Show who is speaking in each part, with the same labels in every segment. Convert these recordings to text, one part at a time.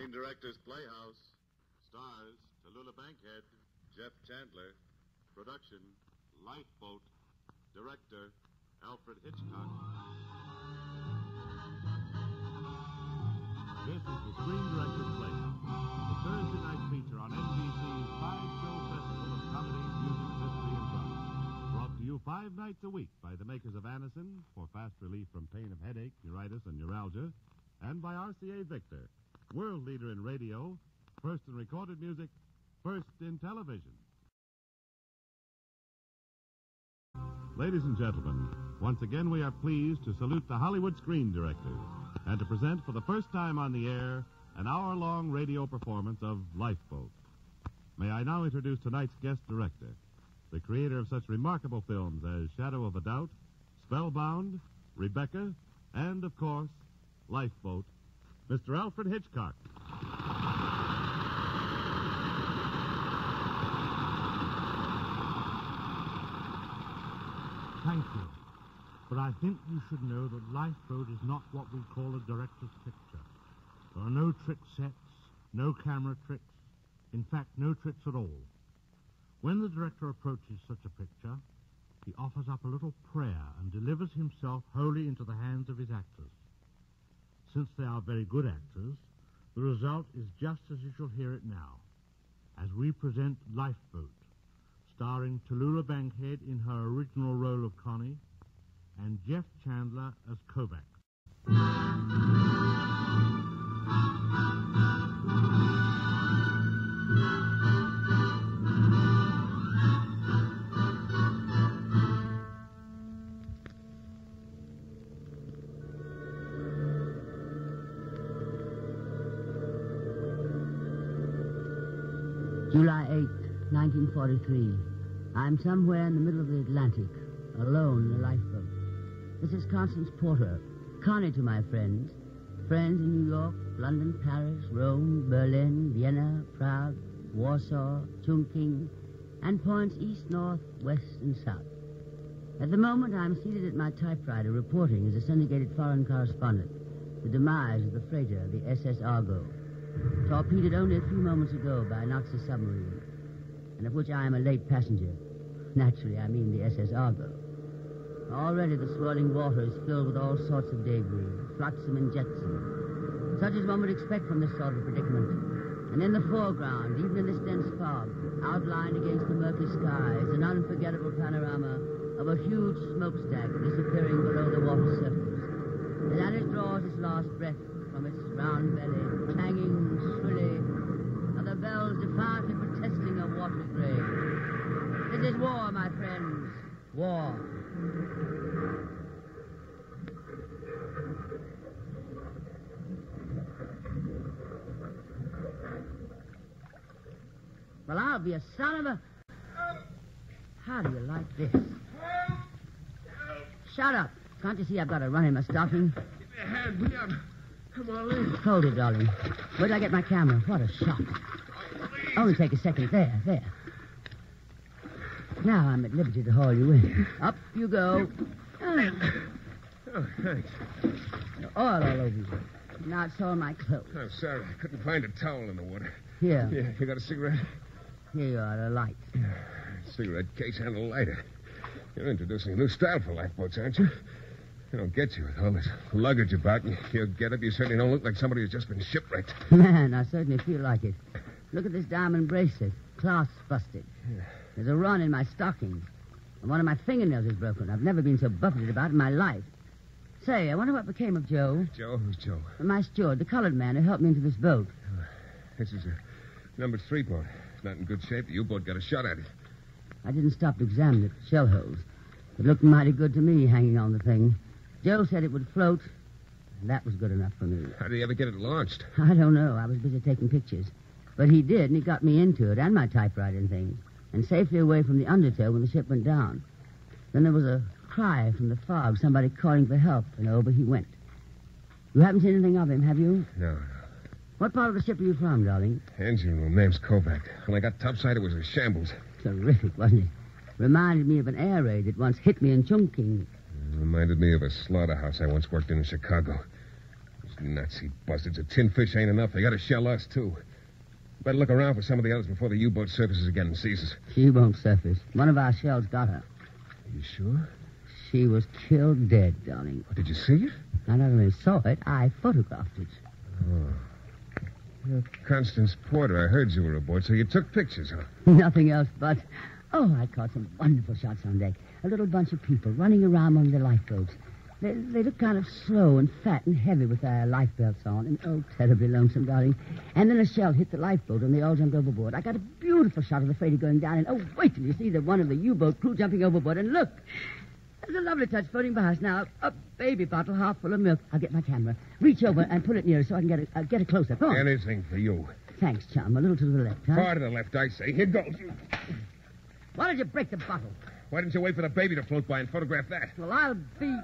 Speaker 1: Screen Directors Playhouse. Stars, Tallula Bankhead, Jeff Chandler. Production, Lifeboat. Director, Alfred Hitchcock.
Speaker 2: This is the Screen Directors Playhouse, the Thursday night feature on NBC's five-show festival of comedy, music, mystery, and drama. Brought to you 5 nights a week by the makers of Anacin for fast relief from pain of headache, neuritis, and neuralgia, and by RCA Victor, world leader in radio, first in recorded music, first in television. Ladies and gentlemen, once again we are pleased to salute the Hollywood Screen Directors and to present for the first time on the air an hour-long radio performance of Lifeboat. May I now introduce tonight's guest director, the creator of such remarkable films as Shadow of a Doubt, Spellbound, Rebecca, and, of course, Lifeboat, Mr. Alfred Hitchcock.
Speaker 3: Thank you. But I think you should know that Lifeboat is not what we call a director's picture. There are no trick sets, no camera tricks, in fact, no tricks at all. When the director approaches such a picture, he offers up a little prayer and delivers himself wholly into the hands of his actors. Since they are very good actors, the result is just as you shall hear it now, as we present Lifeboat, starring Tallula Bankhead in her original role of Connie, and Jeff Chandler as Kovac.
Speaker 4: July 8th, 1943. I'm somewhere in the middle of the Atlantic, alone in a lifeboat. This is Constance Porter, Connie to my friends. Friends in New York, London, Paris, Rome, Berlin, Vienna, Prague, Warsaw, Chungking, and points east, north, west, and south. At the moment, I'm seated at my typewriter reporting as a syndicated foreign correspondent the demise of the freighter, the SS Argo, torpedoed only a few moments ago by a Nazi submarine, and of which I am a late passenger. Naturally, I mean the SS Argo. Already the swirling water is filled with all sorts of debris, flotsam and jetsam, such as one would expect from this sort of predicament. And in the foreground, even in this dense fog, outlined against the murky sky, is an unforgettable panorama of a huge smokestack disappearing below the water's surface. And as it draws its last breath from its round belly, clanging shrilly, are the bells defiantly protesting a watery grave. This is war, my friends. War. Well, I'll be a son of a... How do you like this? Shut up. Can't you see I've got a run in my stocking?
Speaker 5: Give me a hand, will you? I'm all in.
Speaker 4: Hold it, darling. Where did I get my camera? What a shot. Only take a second. There. Now I'm at liberty to haul you in. Up you go.
Speaker 5: Oh, thanks.
Speaker 4: Oil all over you. Now it's all my clothes.
Speaker 5: I'm sorry. I couldn't find a towel in the water.
Speaker 4: Here.
Speaker 5: Yeah, you got a cigarette?
Speaker 4: Here you are, a light.
Speaker 5: Cigarette case and a lighter. You're introducing a new style for lifeboats, aren't you? I don't get you with all this luggage about you. Your get-up, you certainly don't look like somebody who's just been shipwrecked.
Speaker 4: Man, I certainly feel like it. Look at this diamond bracelet. Clasp busted.
Speaker 5: Yeah.
Speaker 4: There's a run in my stockings. And one of my fingernails is broken. I've never been so buffeted about in my life. Say, I wonder what became of Joe.
Speaker 5: Joe? Who's Joe?
Speaker 4: My steward, the colored man who helped me into this boat.
Speaker 5: This is a number 3 boat. It's not in good shape. The U-boat got a shot at it.
Speaker 4: I didn't stop to examine it. Shell holes. It looked mighty good to me hanging on the thing. Joe said it would float. And that was good enough for me.
Speaker 5: How did he ever get it launched?
Speaker 4: I don't know. I was busy taking pictures. But he did, and he got me into it and my typewriter and things, and safely away from the undertow when the ship went down. Then there was a cry from the fog, somebody calling for help, and over he went. You haven't seen anything of him, have you?
Speaker 5: No.
Speaker 4: What part of the ship are you from, darling?
Speaker 5: Engine room. Name's Kovac. When I got topside, it was a shambles.
Speaker 4: Terrific, wasn't it? Reminded me of an air raid that once hit me in Chungking.
Speaker 5: Reminded me of a slaughterhouse I once worked in Chicago. It was Nuts, he buzzards. A tin fish ain't enough. They got to shell us, too. Better look around for some of the others before the U-boat surfaces again and sees us.
Speaker 4: She won't surface. One of our shells got her.
Speaker 5: You sure?
Speaker 4: She was killed dead, darling.
Speaker 5: Did you see it?
Speaker 4: I not only saw it, I photographed it.
Speaker 5: Oh. You're Constance Porter. I heard you were aboard, so you took pictures, huh?
Speaker 4: Nothing else but... Oh, I caught some wonderful shots on deck. A little bunch of people running around among the lifeboats. They look kind of slow and fat and heavy with their life belts on. And, oh, terribly lonesome, darling. And then a shell hit the lifeboat and they all jumped overboard. I got a beautiful shot of the freighter going down. And, oh, wait till you see the one of the U-boat crew jumping overboard. And look, there's a lovely touch floating by us now. A baby bottle half full of milk. I'll get my camera. Reach over and pull it nearer so I can get a close-up. Go on.
Speaker 5: Anything for you.
Speaker 4: Thanks, chum. A little to the left, huh?
Speaker 5: Far to the left, I say. Here goes.
Speaker 4: Why did you break the bottle?
Speaker 5: Why didn't you wait for the baby to float by and photograph that?
Speaker 4: Well, I'll be...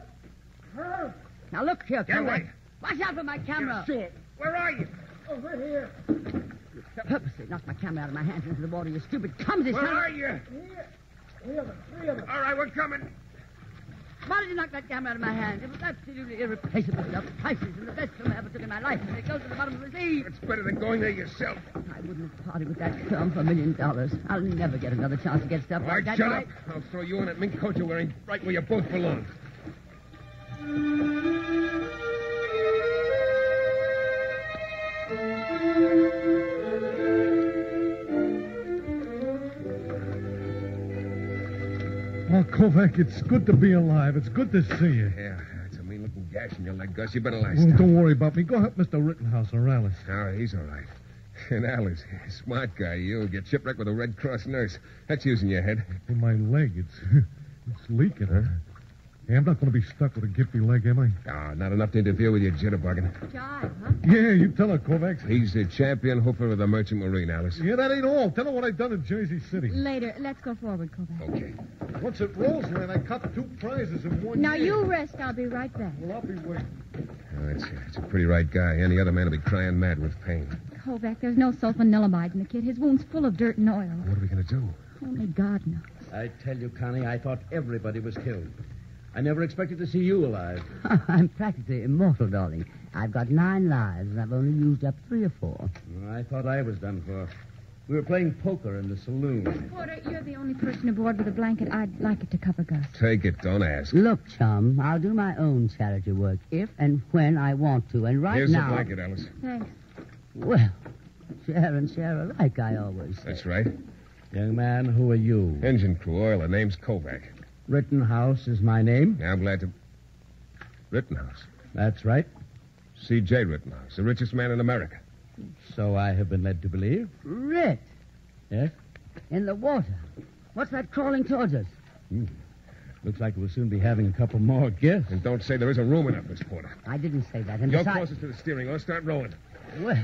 Speaker 4: Now, look here,
Speaker 5: Get away.
Speaker 4: Watch out for my camera.
Speaker 5: Yeah, sure. Where are you?
Speaker 4: Over here. You purposely knocked my camera out of my hands into the water, you stupid clumsy
Speaker 5: Where
Speaker 4: son.
Speaker 5: are you?
Speaker 4: Here. Three of them.
Speaker 5: All right, we're coming.
Speaker 4: Why did you knock that camera out of my hands? It was absolutely irreplaceable stuff. Priceless and the best film I ever took in my life. And it goes to the bottom of the sea.
Speaker 5: It's better than going there yourself.
Speaker 4: I wouldn't have parted with that film for $1 million. I'll never get another chance to get stuff
Speaker 5: All
Speaker 4: like
Speaker 5: right,
Speaker 4: that.
Speaker 5: shut
Speaker 4: right?
Speaker 5: up. I'll throw you in that mink coat you're wearing right where you both belong.
Speaker 3: Oh, Kovac, it's good to be alive. It's good to see you.
Speaker 5: Yeah, it's a mean-looking gash in your leg, Gus. You better lie
Speaker 3: Oh,
Speaker 5: still.
Speaker 3: don't worry about me. Go help Mr. Rittenhouse or Alice.
Speaker 5: Oh, he's all right. And Alice, smart guy, you'll get shipwrecked with a Red Cross nurse. That's using your head.
Speaker 3: In my leg, it's leaking, huh? Hey, I'm not going to be stuck with a gimpy leg, am I?
Speaker 5: Oh, not enough to interfere with your jitterbugging.
Speaker 4: Jive, huh?
Speaker 3: Yeah, you tell her, Kovacs.
Speaker 5: He's the champion hoofer of the Merchant Marine, Alice.
Speaker 3: Yeah, that ain't all. Tell her what I've done in Jersey City.
Speaker 6: Later. Let's go forward, Kovac.
Speaker 5: Okay.
Speaker 3: Once at Roseland, I caught 2 prizes in 1
Speaker 6: Now,
Speaker 3: year.
Speaker 6: you rest. I'll be right back.
Speaker 3: Well, I'll be waiting.
Speaker 5: Oh, it's a pretty right guy. Any other man would be crying mad with pain.
Speaker 6: Kovac, there's no sulfonamide in the kid. His wound's full of dirt and oil.
Speaker 5: What are we going to do?
Speaker 6: Only God knows.
Speaker 7: I tell you, Connie, I thought everybody was killed. I never expected to see you alive.
Speaker 4: I'm practically immortal, darling. I've got 9 lives, and I've only used up 3 or 4.
Speaker 7: I thought I was done for. We were playing poker in the saloon.
Speaker 6: Porter, you're the only person aboard with a blanket. I'd like it to cover Gus.
Speaker 5: Take it. Don't ask.
Speaker 4: Look, chum, I'll do my own charity work if and when I want to. And right
Speaker 5: Here's
Speaker 4: now...
Speaker 5: the blanket, Alice.
Speaker 6: Thanks.
Speaker 4: Well, share and share alike, I always say.
Speaker 5: That's right.
Speaker 7: Young man, who are you?
Speaker 5: Engine crew, oil. The name's Kovac.
Speaker 7: Rittenhouse is my name.
Speaker 5: I'm glad to... Rittenhouse.
Speaker 7: That's right.
Speaker 5: C.J. Rittenhouse, the richest man in America.
Speaker 7: So I have been led to believe.
Speaker 4: Rit,
Speaker 7: Yes?
Speaker 4: in the water. What's that crawling towards us?
Speaker 7: Looks like we'll soon be having a couple more guests.
Speaker 5: And don't say there isn't room enough, Miss Porter.
Speaker 4: I didn't say that. And
Speaker 5: You're
Speaker 4: besides...
Speaker 5: closest to the steering. Let's start rowing.
Speaker 4: Well,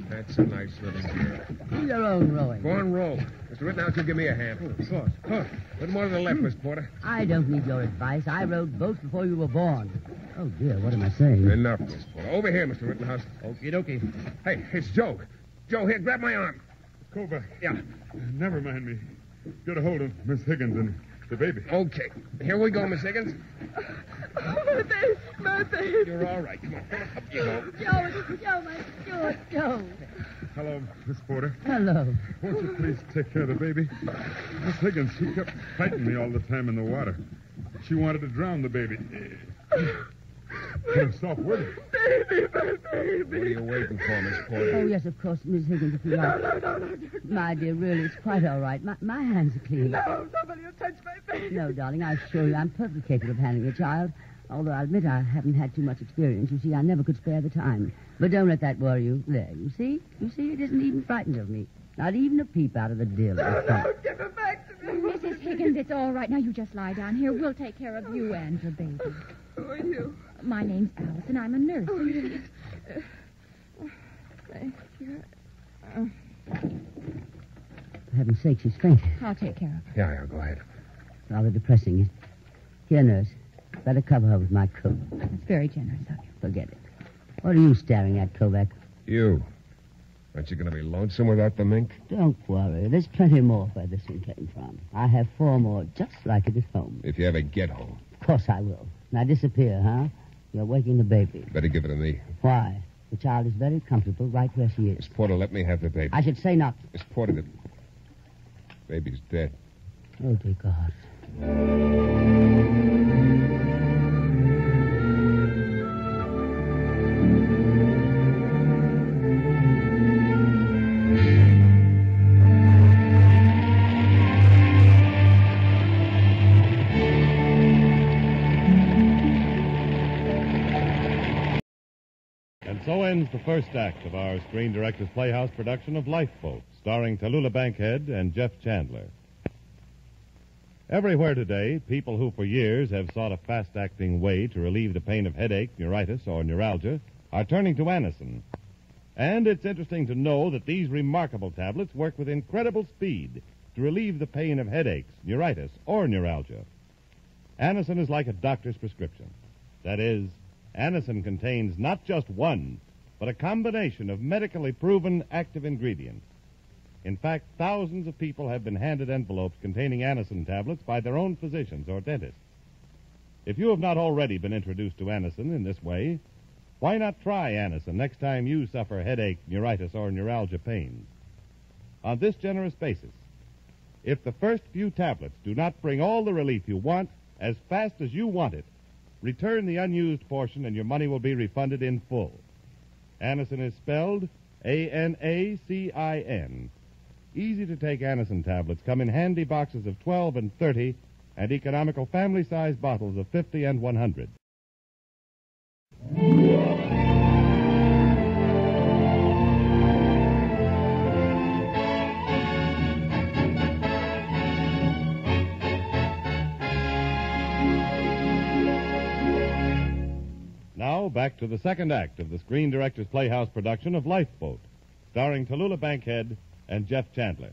Speaker 5: That's a nice little girl.
Speaker 4: do your own rowing.
Speaker 5: Go on, row. Mr. Rittenhouse, you give me a hand.
Speaker 3: Of course.
Speaker 5: Huh. A little more to the left, Miss Porter.
Speaker 4: I don't need your advice. I rowed boats before you were born. Oh, dear, what am I saying?
Speaker 5: Enough, Miss Porter. Over here, Mr. Rittenhouse.
Speaker 7: Okie dokie.
Speaker 5: Hey, it's Joe. Joe, here, grab my arm.
Speaker 8: Kovac.
Speaker 5: Yeah.
Speaker 8: Never mind me. Get a hold of Miss Higgins and the baby.
Speaker 5: Okay. Here we go, Miss Higgins.
Speaker 4: My baby.
Speaker 5: You're all right. Come on. Up you go.
Speaker 4: Joe, my Stuart, Joe.
Speaker 8: Hello, Miss Porter.
Speaker 4: Hello.
Speaker 8: Won't you please take care of the baby? Miss Higgins, she kept fighting me all the time in the water. She wanted to drown the baby. Soft with it.
Speaker 5: What are you waiting for, Miss Porter?
Speaker 4: Oh, yes, of course, Miss Higgins, if you like. No. My dear, really, it's quite all right. My hands are clean.
Speaker 9: No, somebody will touch my baby.
Speaker 4: No, darling, I assure you I'm perfectly capable of handling a child. Although I admit I haven't had too much experience. You see, I never could spare the time. But don't let that worry you. There, you see? You see, it isn't even frightened of me. Not even a peep out of the dear little thing.
Speaker 9: No, give it back to me.
Speaker 6: Mrs. Higgins, it's all right. Now, you just lie down here. We'll take care of you and your baby.
Speaker 9: Who are you?
Speaker 6: My name's Alice, and I'm a nurse.
Speaker 9: Oh, yes. Thank you.
Speaker 4: For heaven's sake, she's fainted.
Speaker 6: I'll take care of her.
Speaker 5: Yeah, go ahead.
Speaker 4: Rather depressing. Here, nurse. Better cover her with my coat.
Speaker 6: That's very generous of you.
Speaker 4: Forget it. What are you staring at, Kovac?
Speaker 5: You. Aren't you going to be lonesome without the mink?
Speaker 4: Don't worry. There's plenty more where this one came from. I have 4 more just like it at home.
Speaker 5: If you ever get home.
Speaker 4: Of course I will. Now disappear, huh? You're waking the baby.
Speaker 5: Better give it to me.
Speaker 4: Why? The child is very comfortable right where she is.
Speaker 5: Miss Porter, let me have the baby.
Speaker 4: I should say not.
Speaker 5: Miss Porter, the baby's dead.
Speaker 4: Oh, dear God.
Speaker 2: And so ends the first act of our Screen Directors Playhouse production of Lifeboat, starring Tallula Bankhead and Jeff Chandler. Everywhere today, people who for years have sought a fast-acting way to relieve the pain of headache, neuritis, or neuralgia are turning to Anacin. And it's interesting to know that these remarkable tablets work with incredible speed to relieve the pain of headaches, neuritis, or neuralgia. Anacin is like a doctor's prescription. That is, Anacin contains not just one, but a combination of medically proven active ingredients. In fact, thousands of people have been handed envelopes containing Anacin tablets by their own physicians or dentists. If you have not already been introduced to Anacin in this way, why not try Anacin next time you suffer headache, neuritis, or neuralgia pains? On this generous basis, if the first few tablets do not bring all the relief you want as fast as you want it, return the unused portion and your money will be refunded in full. Anacin is spelled A-N-A-C-I-N. Easy-to-take Anacin tablets come in handy boxes of 12 and 30 and economical family-sized bottles of 50 and 100. Now, back to the second act of the Screen Directors Playhouse production of Lifeboat, starring Tallula Bankhead and Jeff Chandler.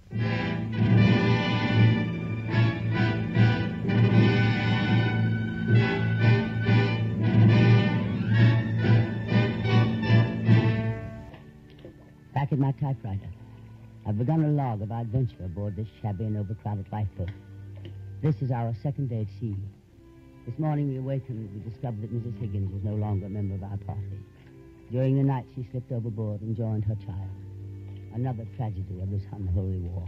Speaker 4: Back at my typewriter. I've begun a log of our adventure aboard this shabby and overcrowded lifeboat. This is our second day at sea. This morning we awakened, we discovered that Mrs. Higgins was no longer a member of our party. During the night, she slipped overboard and joined her child. Another tragedy of this unholy war.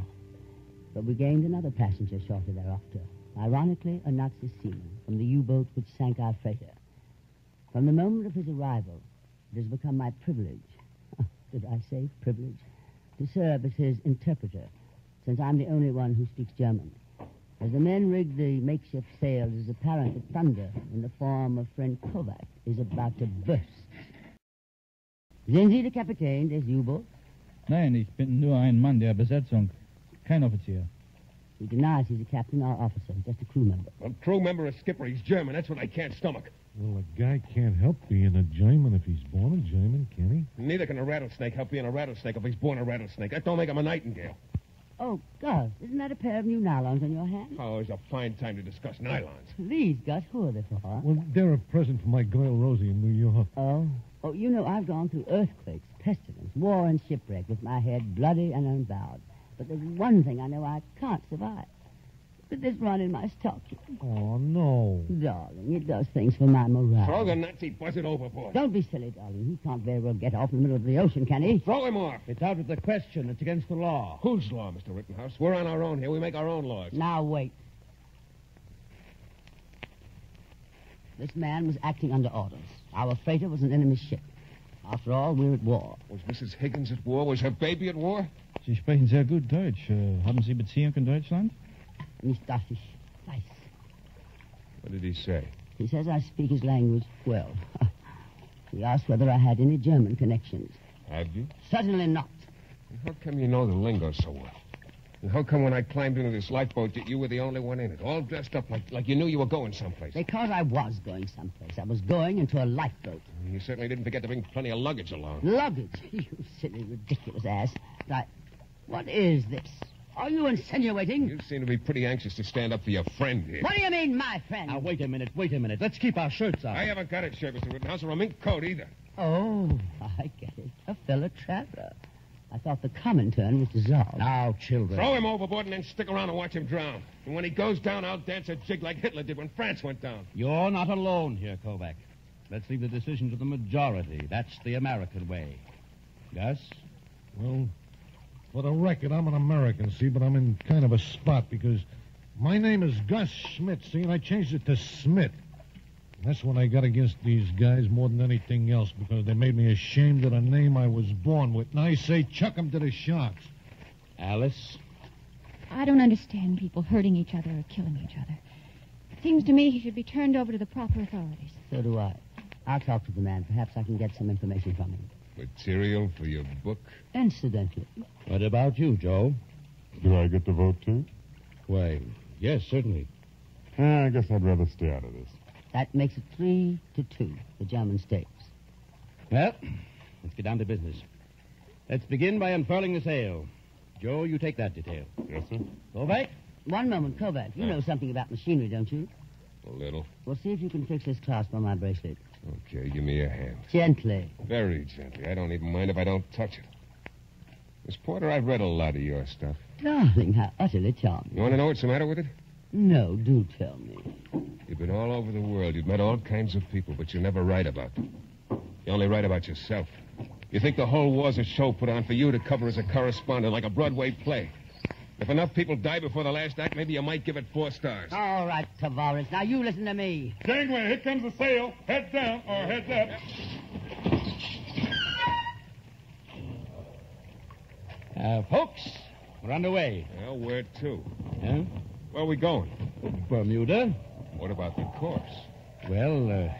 Speaker 4: But we gained another passenger shortly thereafter. Ironically, a Nazi seaman from the U-boat which sank our freighter. From the moment of his arrival, it has become my privilege, did I say privilege, to serve as his interpreter, since I'm the only one who speaks German. As the men rig the makeshift sails, it is apparent that thunder in the form of friend Kovac is about to burst. Sind Sie der Kapitän des U-Boats?
Speaker 10: Nein, ich bin nur ein Mann der Besetzung. Kein Offizier.
Speaker 4: He denies he's a captain or officer, just a crew member.
Speaker 5: A crew member, a skipper, he's German. That's what I can't stomach.
Speaker 3: Well, a guy can't help being a German if he's born a German, can he?
Speaker 5: Neither can a rattlesnake help being a rattlesnake if he's born a rattlesnake. That don't make him a nightingale.
Speaker 4: Oh, Gus, isn't that a pair of new nylons on your hand?
Speaker 5: Oh, it's a fine time to discuss nylons.
Speaker 4: Please, Gus, who are they for?
Speaker 3: Well, they're a present for my girl Rosie in New York.
Speaker 4: Oh, you know, I've gone through earthquakes, pestilence, war, and shipwreck with my head bloody and unbowed. But there's one thing I know I can't survive. With this run in my stocking.
Speaker 3: Oh, no.
Speaker 4: Darling, it does things for my morale.
Speaker 5: Throw the Nazi buzzard overboard.
Speaker 4: Don't be silly, darling. He can't very well get off in the middle of the ocean, can he?
Speaker 5: Throw him off.
Speaker 7: It's out of the question. It's against the law.
Speaker 5: Whose law, Mr. Rittenhouse? We're on our own here. We make our own laws.
Speaker 4: Now, wait. This man was acting under orders. Our freighter was an enemy ship. After all, we're at war.
Speaker 5: Was Mrs. Higgins at war? Was her baby at war?
Speaker 10: Sie sprechen sehr gut Deutsch. Haben Sie Beziehung in Deutschland?
Speaker 4: Nicht, dass ich weiß.
Speaker 5: What did he say?
Speaker 4: He says I speak his language well. He asked whether I had any German connections.
Speaker 5: Have you?
Speaker 4: Certainly not.
Speaker 5: And how come you know the lingo so well? And how come when I climbed into this lifeboat that you were the only one in it, all dressed up like you knew you were going someplace?
Speaker 4: Because I was going someplace. I was going into a lifeboat.
Speaker 5: You certainly didn't forget to bring plenty of luggage along.
Speaker 4: Luggage? You silly, ridiculous ass. What is this? Are you insinuating?
Speaker 5: You seem to be pretty anxious to stand up for your friend here.
Speaker 4: What do you mean, my friend?
Speaker 7: Now, wait a minute. Let's keep our shirts on.
Speaker 5: I haven't got a shirt, Mr. Rittenhouse, or a mink coat either.
Speaker 4: Oh, I get it. A fellow traveler. I thought the Comintern was dissolved.
Speaker 7: Now, children.
Speaker 5: Throw him overboard and then stick around and watch him drown. And when he goes down, I'll dance a jig like Hitler did when France went down.
Speaker 7: You're not alone here, Kovac.
Speaker 11: Let's leave the decision to the majority. That's the American way. Gus?
Speaker 3: Well, for the record, I'm an American, see, but I'm in kind of a spot because my name is Gus Schmidt, see, and I changed it to Smith. That's what I got against these guys more than anything else because they made me ashamed of the name I was born with. And I say chuck 'em to the sharks.
Speaker 11: Alice?
Speaker 6: I don't understand people hurting each other or killing each other. It seems to me he should be turned over to the proper authorities.
Speaker 4: So do I. I'll talk to the man. Perhaps I can get some information from him.
Speaker 5: Material for your book?
Speaker 4: Incidentally.
Speaker 11: What about you, Joe?
Speaker 8: Do I get to vote, too?
Speaker 11: Why, yes, certainly.
Speaker 8: I guess I'd rather stay out of this.
Speaker 4: That makes it 3-2, the German states.
Speaker 11: Well, let's get down to business. Let's begin by unfurling the sail. Joe, you take that detail.
Speaker 8: Yes, sir.
Speaker 11: Kovac?
Speaker 4: One moment, Kovac. You know something about machinery, don't you?
Speaker 5: A little.
Speaker 4: Well, see if you can fix this clasp on my bracelet.
Speaker 5: Okay, give me a hand.
Speaker 4: Gently.
Speaker 5: Very gently. I don't even mind if I don't touch it. Miss Porter, I've read a lot of your stuff.
Speaker 4: Darling, how utterly charming.
Speaker 5: You want to know what's the matter with it?
Speaker 4: No, do tell me.
Speaker 5: You've been all over the world. You've met all kinds of people, but you never write about them. You only write about yourself. You think the whole war's a show put on for you to cover as a correspondent, like a Broadway play. If enough people die before the last act, maybe you might give it 4 stars.
Speaker 4: All right, Tavares. Now you listen to me.
Speaker 8: Gangway, here comes the sail. Heads down or heads up.
Speaker 11: Folks, we're underway.
Speaker 5: Well, where to?
Speaker 11: Huh?
Speaker 5: Where are we going?
Speaker 11: Bermuda.
Speaker 5: What about the course?
Speaker 11: Well,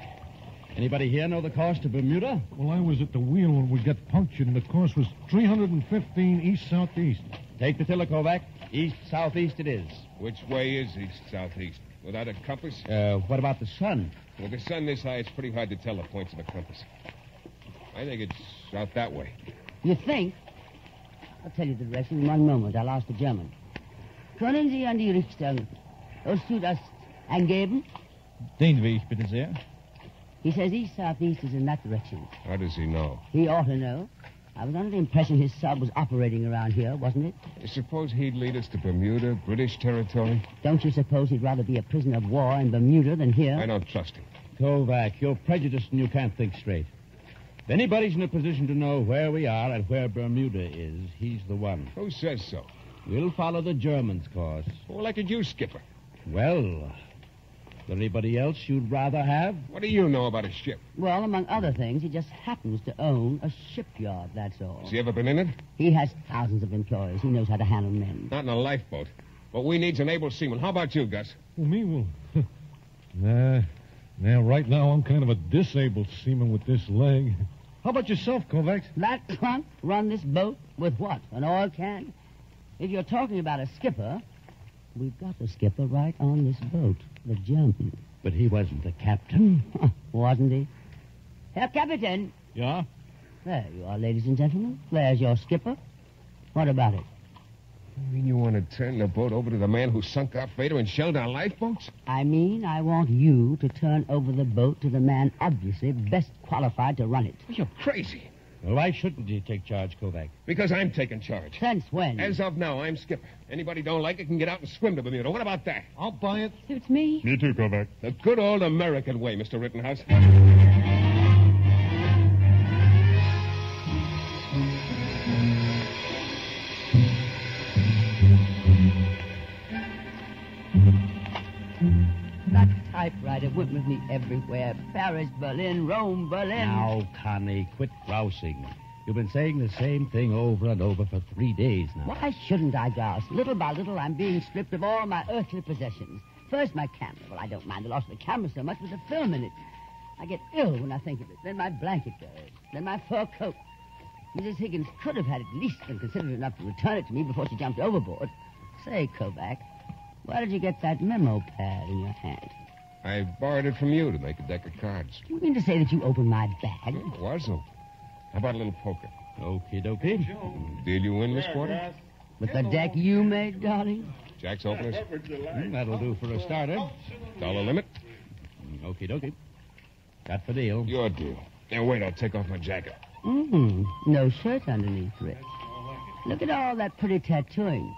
Speaker 11: anybody here know the course to Bermuda?
Speaker 3: Well, I was at the wheel when we got punctured, and the course was 315 east-southeast.
Speaker 11: Take the tiller, Kovac. East-southeast it is.
Speaker 5: Which way is east-southeast? Without a compass?
Speaker 11: What about the sun?
Speaker 5: With the sun this high, it's pretty hard to tell the points of a compass. I think it's out that way.
Speaker 4: You think? I'll tell you the direction in one moment. I'll ask the German. Können Sie an die Richtung Ost-Südost angeben?
Speaker 10: Den Weg, bitte sehr.
Speaker 4: He says east-southeast is in that direction.
Speaker 5: How does he know?
Speaker 4: He ought to know. I was under the impression his sub was operating around here, wasn't it?
Speaker 5: You suppose he'd lead us to Bermuda, British territory?
Speaker 4: Don't you suppose he'd rather be a prisoner of war in Bermuda than here?
Speaker 5: I don't trust him.
Speaker 11: Kovac, you're prejudiced and you can't think straight. If anybody's in a position to know where we are and where Bermuda is, he's the one.
Speaker 5: Who says so?
Speaker 11: We'll follow the Germans' course.
Speaker 5: Well, like you, Skipper.
Speaker 11: Well, is there anybody else you'd rather have?
Speaker 5: What do you know about a ship?
Speaker 4: Well, among other things, he just happens to own a shipyard, that's all.
Speaker 5: Has he ever been in it?
Speaker 4: He has thousands of employees. He knows how to handle men.
Speaker 5: Not in a lifeboat. What we need's an able seaman. How about you, Gus?
Speaker 3: Well, me? Well, nah, right now I'm kind of a disabled seaman with this leg. How about yourself, Kovac?
Speaker 4: That trunk run this boat with what? An oil can? If you're talking about a skipper, we've got the skipper right on this boat, the German.
Speaker 11: But he wasn't the captain.
Speaker 4: Wasn't he? Herr Captain.
Speaker 10: Ja?
Speaker 4: There you are, ladies and gentlemen. There's your skipper. What about it?
Speaker 5: You mean you want to turn the boat over to the man who sunk our freighter and shelled our lifeboats?
Speaker 4: I mean, I want you to turn over the boat to the man obviously best qualified to run it.
Speaker 5: You're crazy.
Speaker 11: Well, why shouldn't you take charge, Kovac?
Speaker 5: Because I'm taking charge.
Speaker 4: Since when?
Speaker 5: As of now, I'm skipper. Anybody don't like it can get out and swim to Bermuda. What about that?
Speaker 3: I'll buy it.
Speaker 6: Suits me.
Speaker 8: Me too, Kovac.
Speaker 5: The good old American way, Mr. Rittenhouse.
Speaker 4: That typewriter went with me everywhere. Paris, Berlin, Rome, Berlin.
Speaker 11: Now, Connie, quit grousing. You've been saying the same thing over and over for 3 days now.
Speaker 4: Why shouldn't I grouse? Little by little, I'm being stripped of all my earthly possessions. First, my camera. Well, I don't mind the loss of the camera so much, but the film in it. I get ill when I think of it. Then my blanket goes. Then my fur coat. Mrs. Higgins could have had at least been considerate enough to return it to me before she jumped overboard. Say, Kovac, where did you get that memo pad in your hand?
Speaker 5: I borrowed it from you to make a deck of cards.
Speaker 4: Do you mean to say that you opened my bag?
Speaker 5: It was open. How about a little poker?
Speaker 11: Okie dokie.
Speaker 5: Deal you win, Miss Porter?
Speaker 4: With the deck you made, darling?
Speaker 5: Jack's openers?
Speaker 11: That'll do for a starter.
Speaker 5: Dollar limit?
Speaker 11: Okie dokie. Got the deal.
Speaker 5: Your deal. Now, wait, I'll take off my jacket.
Speaker 4: No shirt underneath, Rick. Look at all that pretty tattooing.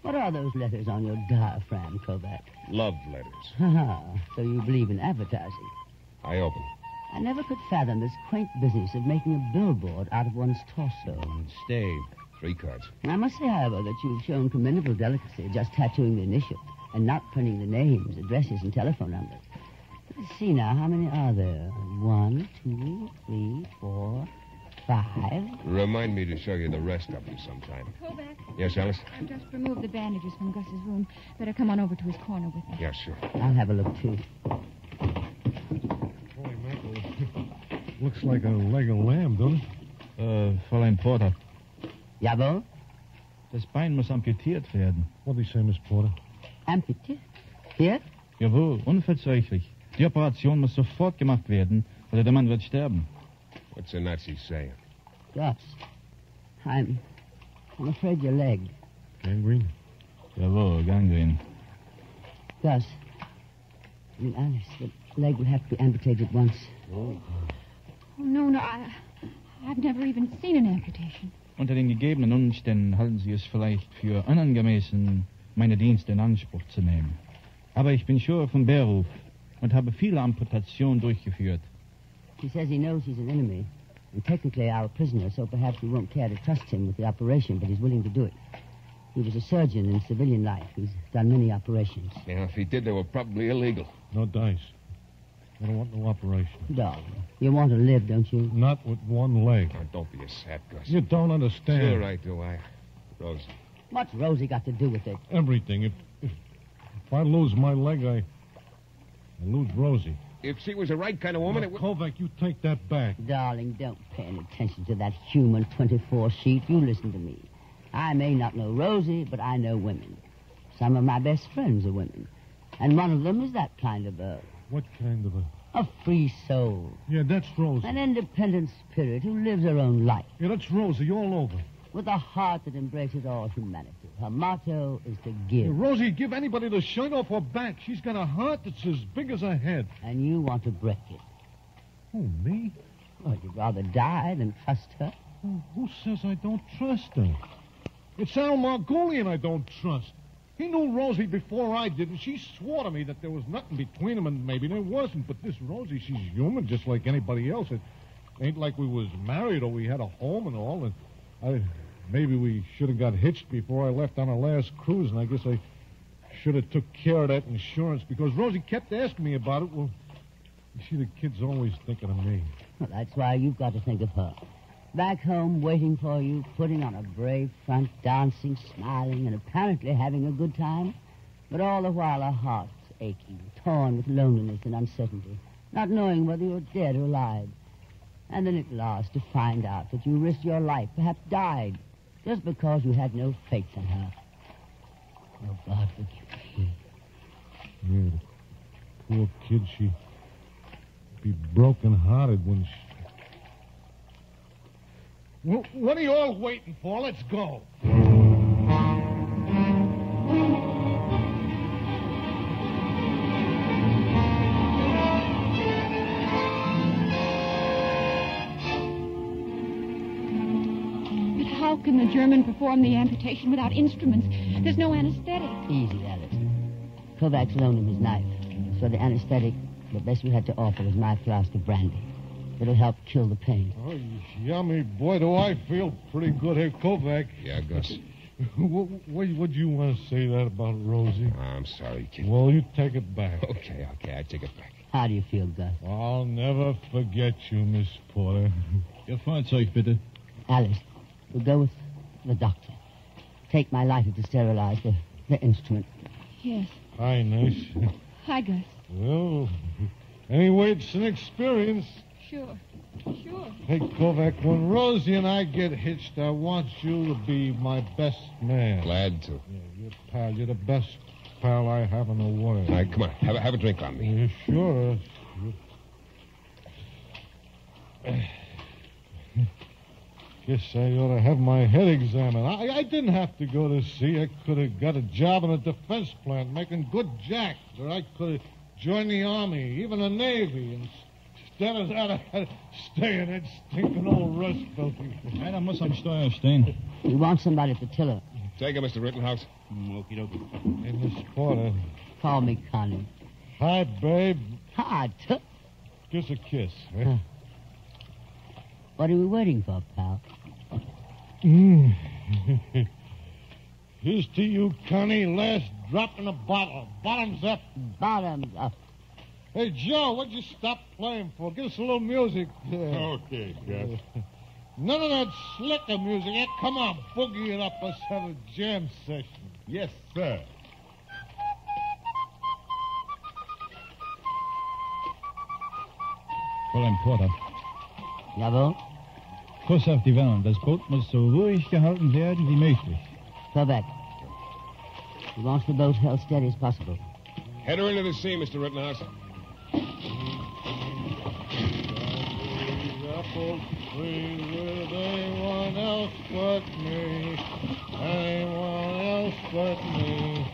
Speaker 4: What are those letters on your diaphragm, Kovac?
Speaker 5: Love letters.
Speaker 4: So you believe in advertising?
Speaker 5: I open.
Speaker 4: I never could fathom this quaint business of making a billboard out of one's torso.
Speaker 11: Stay.
Speaker 5: 3 cards.
Speaker 4: I must say, however, that you've shown commendable delicacy just tattooing the initials and not printing the names, addresses, and telephone numbers. Let's see now, how many are there? 1, 2, 3, 4, 5.
Speaker 5: Remind me to show you the rest of them sometime.
Speaker 6: Kovac.
Speaker 5: Yes, Alice?
Speaker 6: I've just removed the bandages from Gus's wound. Better come on over to his corner with me.
Speaker 5: Yeah, sure.
Speaker 4: I'll have a look, too.
Speaker 8: Holy mackerel. Looks like a leg of lamb, don't it?
Speaker 10: Fräulein Porter.
Speaker 4: Jawohl?
Speaker 10: Das Bein muss amputiert werden.
Speaker 8: What do you say, Miss Porter?
Speaker 4: Amputiert? Here?
Speaker 10: Jawohl, unverzüglich. Die Operation muss sofort gemacht werden, oder der Mann wird sterben.
Speaker 5: What's the Nazi saying?
Speaker 4: Gus, I'm afraid your leg.
Speaker 8: Gangrene?
Speaker 10: Jawohl, gangrene.
Speaker 4: Gus, I mean, Alice, the leg will have to be amputated once.
Speaker 6: Oh, no, I've never even seen an amputation.
Speaker 10: Unter den gegebenen Umständen halten Sie es vielleicht für unangemessen, meine Dienste in Anspruch zu nehmen. Aber ich bin Schur vom Beruf und habe viele Amputationen durchgeführt.
Speaker 4: He says he knows he's an enemy, and technically our prisoner, so perhaps we won't care to trust him with the operation, but he's willing to do it. He was a surgeon in civilian life. He's done many operations.
Speaker 5: Yeah, if he did, they were probably illegal.
Speaker 8: No dice. I don't want no operation.
Speaker 4: Darling, you want to live, don't you?
Speaker 8: Not with one leg.
Speaker 5: Now, don't be a sap, Gus.
Speaker 8: You don't understand.
Speaker 5: Sure I do. Rose.
Speaker 4: What's Rosie got to do with it?
Speaker 8: Everything. If I lose my leg, I lose Rosie.
Speaker 5: If she was the right kind of woman, it would...
Speaker 8: Kovac, you take that back.
Speaker 4: Darling, don't pay any attention to that human 24 sheet. You listen to me. I may not know Rosie, but I know women. Some of my best friends are women. And one of them is that kind of a...
Speaker 8: What kind of a...
Speaker 4: A free soul.
Speaker 8: Yeah, that's Rosie.
Speaker 4: An independent spirit who lives her own life.
Speaker 8: Yeah, that's Rosie all over.
Speaker 4: With a heart that embraces all humanity. Her motto is to give.
Speaker 8: Yeah, Rosie, give anybody the shirt off her back. She's got a heart that's as big as her head.
Speaker 4: And you want to break it.
Speaker 8: Who, me?
Speaker 4: Well, you'd rather die than trust her.
Speaker 8: Oh, who says I don't trust her? It's Al Margolian I don't trust. He knew Rosie before I did, and she swore to me that there was nothing between them, and maybe there wasn't. But this Rosie, she's human just like anybody else. It ain't like we was married or we had a home and all. And maybe we should have got hitched before I left on our last cruise, and I guess I should have took care of that insurance because Rosie kept asking me about it. Well, you see, the kid's always thinking of me.
Speaker 4: Well, that's why you've got to think of her. Back home, waiting for you, putting on a brave front, dancing, smiling, and apparently having a good time. But all the while, her heart's aching, torn with loneliness and uncertainty, not knowing whether you're dead or alive. And then at last to find out that you risked your life, perhaps died, just because you had no faith in her. Oh, God, forgive me.
Speaker 8: Yeah, the poor kid, she'd be broken-hearted when she... Well, what are you all waiting for? Let's go.
Speaker 6: But how can the German perform the amputation without instruments? There's no anesthetic.
Speaker 4: Easy, Alice. Kovac's loaned him his knife. So the anesthetic, the best we had to offer was my flask of brandy. It'll help kill the pain.
Speaker 8: Oh, yummy. Boy, do I feel pretty good here, Kovac.
Speaker 5: Yeah, Gus.
Speaker 8: What'd you want to say that about Rosie?
Speaker 5: Oh, I'm sorry, kid.
Speaker 8: Well, you take it back.
Speaker 5: Okay, I take it back.
Speaker 4: How do you feel, Gus?
Speaker 8: I'll never forget you, Miss Porter.
Speaker 10: Ihr Fahrzeug, bitte.
Speaker 4: Alice, we'll go with the doctor. Take my lighter to sterilize the instrument.
Speaker 6: Yes.
Speaker 8: Hi, nice.
Speaker 6: Hi, Gus.
Speaker 8: Well, anyway, it's an experience.
Speaker 6: Sure.
Speaker 8: Hey, Kovac, when Rosie and I get hitched, I want you to be my best man.
Speaker 5: Glad to.
Speaker 8: Yeah, pal. You're the best pal I have in the world.
Speaker 5: All right, come on. Have a drink on me.
Speaker 8: Yeah, sure. Guess I ought to have my head examined. I didn't have to go to sea. I could have got a job in a defense plant making good jack. Or I could have joined the Army, even the Navy, and... Instead of that, I had to stay in that stinking old Rust Belt.
Speaker 10: Einer muss am Steuer stehen.
Speaker 4: We want somebody at the tiller.
Speaker 5: Take it, Mr. Rittenhouse.
Speaker 10: Okie dokie.
Speaker 8: Hey, Miss Porter.
Speaker 4: Call me Connie.
Speaker 8: Hi, babe.
Speaker 4: Hi, Tut.
Speaker 8: Give us a kiss. Eh?
Speaker 4: What are we waiting for, pal?
Speaker 8: Here's to you, Connie. Last drop in the bottle. Bottoms up.
Speaker 4: Bottoms up.
Speaker 8: Hey, Joe, what'd you stop playing for? Give us a little music.
Speaker 12: Okay, Gus.
Speaker 8: None of that slicker music. Eh? Come on, boogie it up. Let's have a jam session.
Speaker 12: Yes, sir.
Speaker 10: Fräulein Porter,
Speaker 4: Jawohl.
Speaker 10: Kuss auf die Wange. Das Boot muss so ruhig gehalten werden wie möglich.
Speaker 4: Quebec. He wants the boat held steady as possible.
Speaker 5: Head her into the sea, Mr. Rittenhouse.
Speaker 8: Apple tree with anyone else but me. Anyone else but me.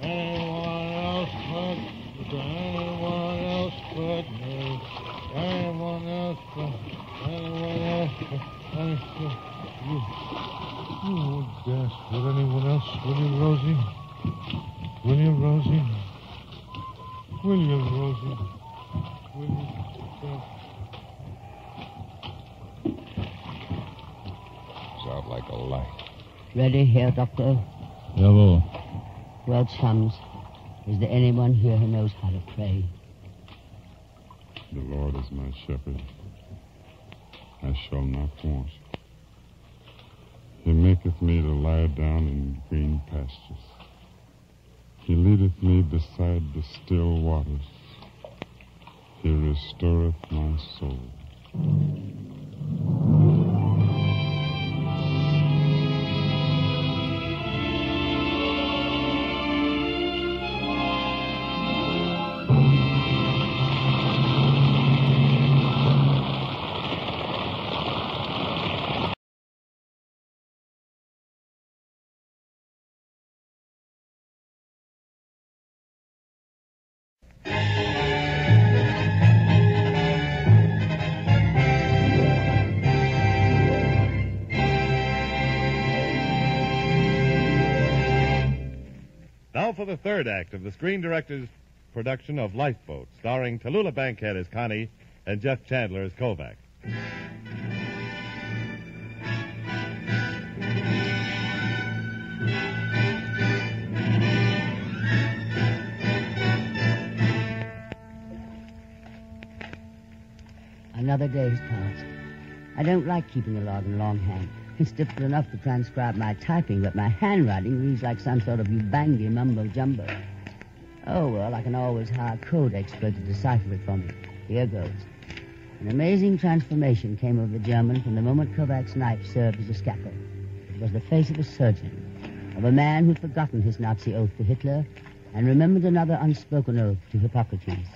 Speaker 8: Anyone else but anyone else but me. Anyone else but anyone else but Oh, gosh, would anyone else? Will you, Rosie? Will you, Rosie? Will you, Rosie? Will you?
Speaker 5: Sounds like a light.
Speaker 4: Ready, Herr Doctor?
Speaker 10: Jawohl.
Speaker 4: Well, chums, is there anyone here who knows how to pray?
Speaker 12: The Lord is my shepherd. I shall not want. He maketh me to lie down in green pastures. He leadeth me beside the still waters. He restoreth my soul.
Speaker 2: Now for the third act of the Screen Director's production of Lifeboat, starring Tallula Bankhead as Connie and Jeff Chandler as Kovac.
Speaker 4: Another day has passed. I don't like keeping a log in longhand. It's difficult enough to transcribe my typing, but my handwriting reads like some sort of Ubangi mumbo-jumbo. Oh, well, I can always hire a code expert to decipher it for me. Here goes. An amazing transformation came over the German from the moment Kovac's knife served as a scalpel. It was the face of a surgeon, of a man who'd forgotten his Nazi oath to Hitler and remembered another unspoken oath to Hippocrates.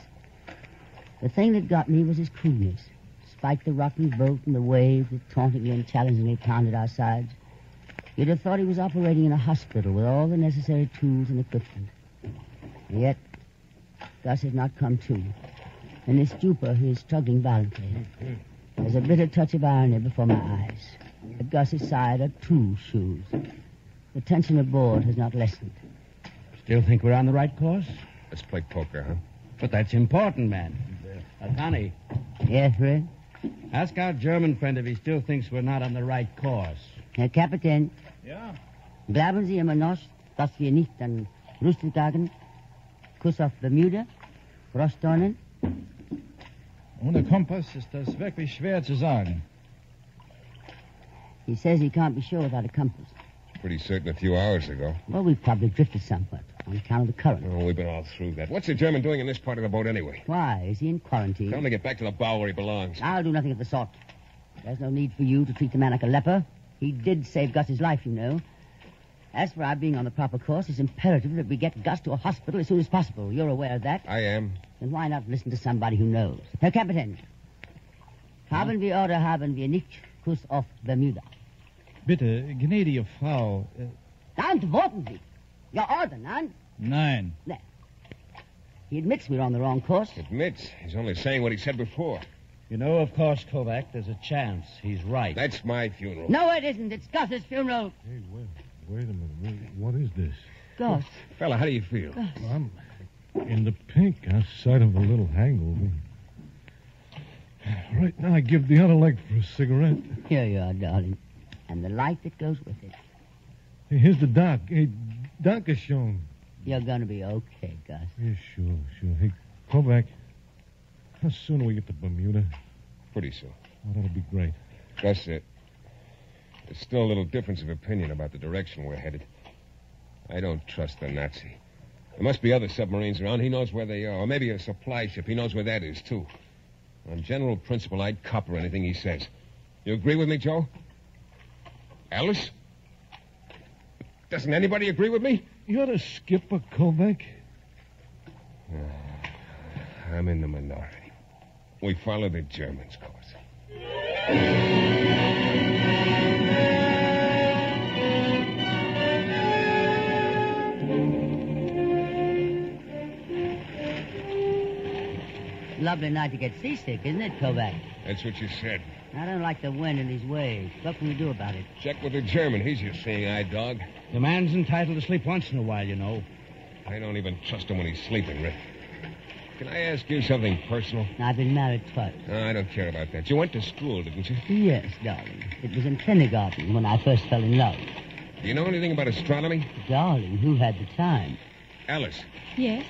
Speaker 4: The thing that got me was his coolness. Despite the rocking boat and the waves that tauntingly and challengingly pounded our sides, you'd have thought he was operating in a hospital with all the necessary tools and equipment. And yet, Gus has not come to. In his stupor, he is struggling violently. There's a bitter touch of irony before my eyes. At Gus's side are two shoes. The tension aboard has not lessened.
Speaker 11: Still think we're on the right course?
Speaker 5: Let's play poker, huh?
Speaker 11: But that's important, man. Connie.
Speaker 4: Yes, Fred?
Speaker 11: Ask our German friend if he still thinks we're not on the right course.
Speaker 4: Herr Kapitän.
Speaker 11: Ja?
Speaker 4: Glauben Sie immer noch, dass wir nicht an Rüsteltagen, Kuss auf Bermuda, Frostdornen?
Speaker 10: Ohne Kompass ist das wirklich schwer zu sagen.
Speaker 4: He says he can't be sure without a compass.
Speaker 5: Pretty certain a few hours ago.
Speaker 4: Well, we've probably drifted somewhat on account of the current.
Speaker 5: Oh, we've been all through that. What's the German doing in this part of the boat anyway?
Speaker 4: Why? Is he in quarantine?
Speaker 5: Tell him to get back to the bow where he belongs.
Speaker 4: I'll do nothing of the sort. There's no need for you to treat the man like a leper. He did save Gus's life, you know. As for our being on the proper course, it's imperative that we get Gus to a hospital as soon as possible. You're aware of that?
Speaker 5: I am.
Speaker 4: Then why not listen to somebody who knows? Herr Kapitän, haben wir oder haben wir nicht Kuss auf Bermuda?
Speaker 10: Bitte, gnädige Frau.
Speaker 4: Antworten Sie. Your order, none?
Speaker 10: Nein.
Speaker 4: There. He admits we're on the wrong course.
Speaker 5: Admits. He's only saying what he said before.
Speaker 11: You know, of course, Kovac, there's a chance he's right.
Speaker 5: That's my funeral.
Speaker 4: No, it isn't. It's Gus's funeral.
Speaker 8: Hey, wait a minute. What is this?
Speaker 4: Gus.
Speaker 5: Fella, how do you feel?
Speaker 8: I'm in the pink outside of a little hangover. Right now, I give the other leg for a cigarette.
Speaker 4: Here you are, darling. And the light that goes with it.
Speaker 8: Hey, here's the doc. Hey, Dankeschön.
Speaker 4: You're going to be okay, Gus.
Speaker 8: Yeah, sure. Hey, Kovac, how soon do we get to Bermuda?
Speaker 5: Pretty soon.
Speaker 8: Oh, that'll be great.
Speaker 5: Gus, there's still a little difference of opinion about the direction we're headed. I don't trust the Nazi. There must be other submarines around. He knows where they are. Or maybe a supply ship. He knows where that is, too. On general principle, I'd copper anything he says. You agree with me, Joe? Alice? Doesn't anybody agree with me?
Speaker 8: You're the skipper, Kovac.
Speaker 5: I'm in the minority. We follow the Germans' course.
Speaker 4: Lovely night to get seasick, isn't it, Kovac?
Speaker 5: That's what you said.
Speaker 4: I don't like the wind and these waves. What can we do about it?
Speaker 5: Check with the German. He's your seeing-eye dog.
Speaker 11: The man's entitled to sleep once in a while, you know.
Speaker 5: I don't even trust him when he's sleeping, Rick. Can I ask you something personal?
Speaker 4: I've been married twice.
Speaker 5: No, I don't care about that. You went to school, didn't you?
Speaker 4: Yes, darling. It was in kindergarten when I first fell in love.
Speaker 5: Do you know anything about astronomy?
Speaker 4: Darling, who had the time?
Speaker 5: Alice,
Speaker 6: Yes,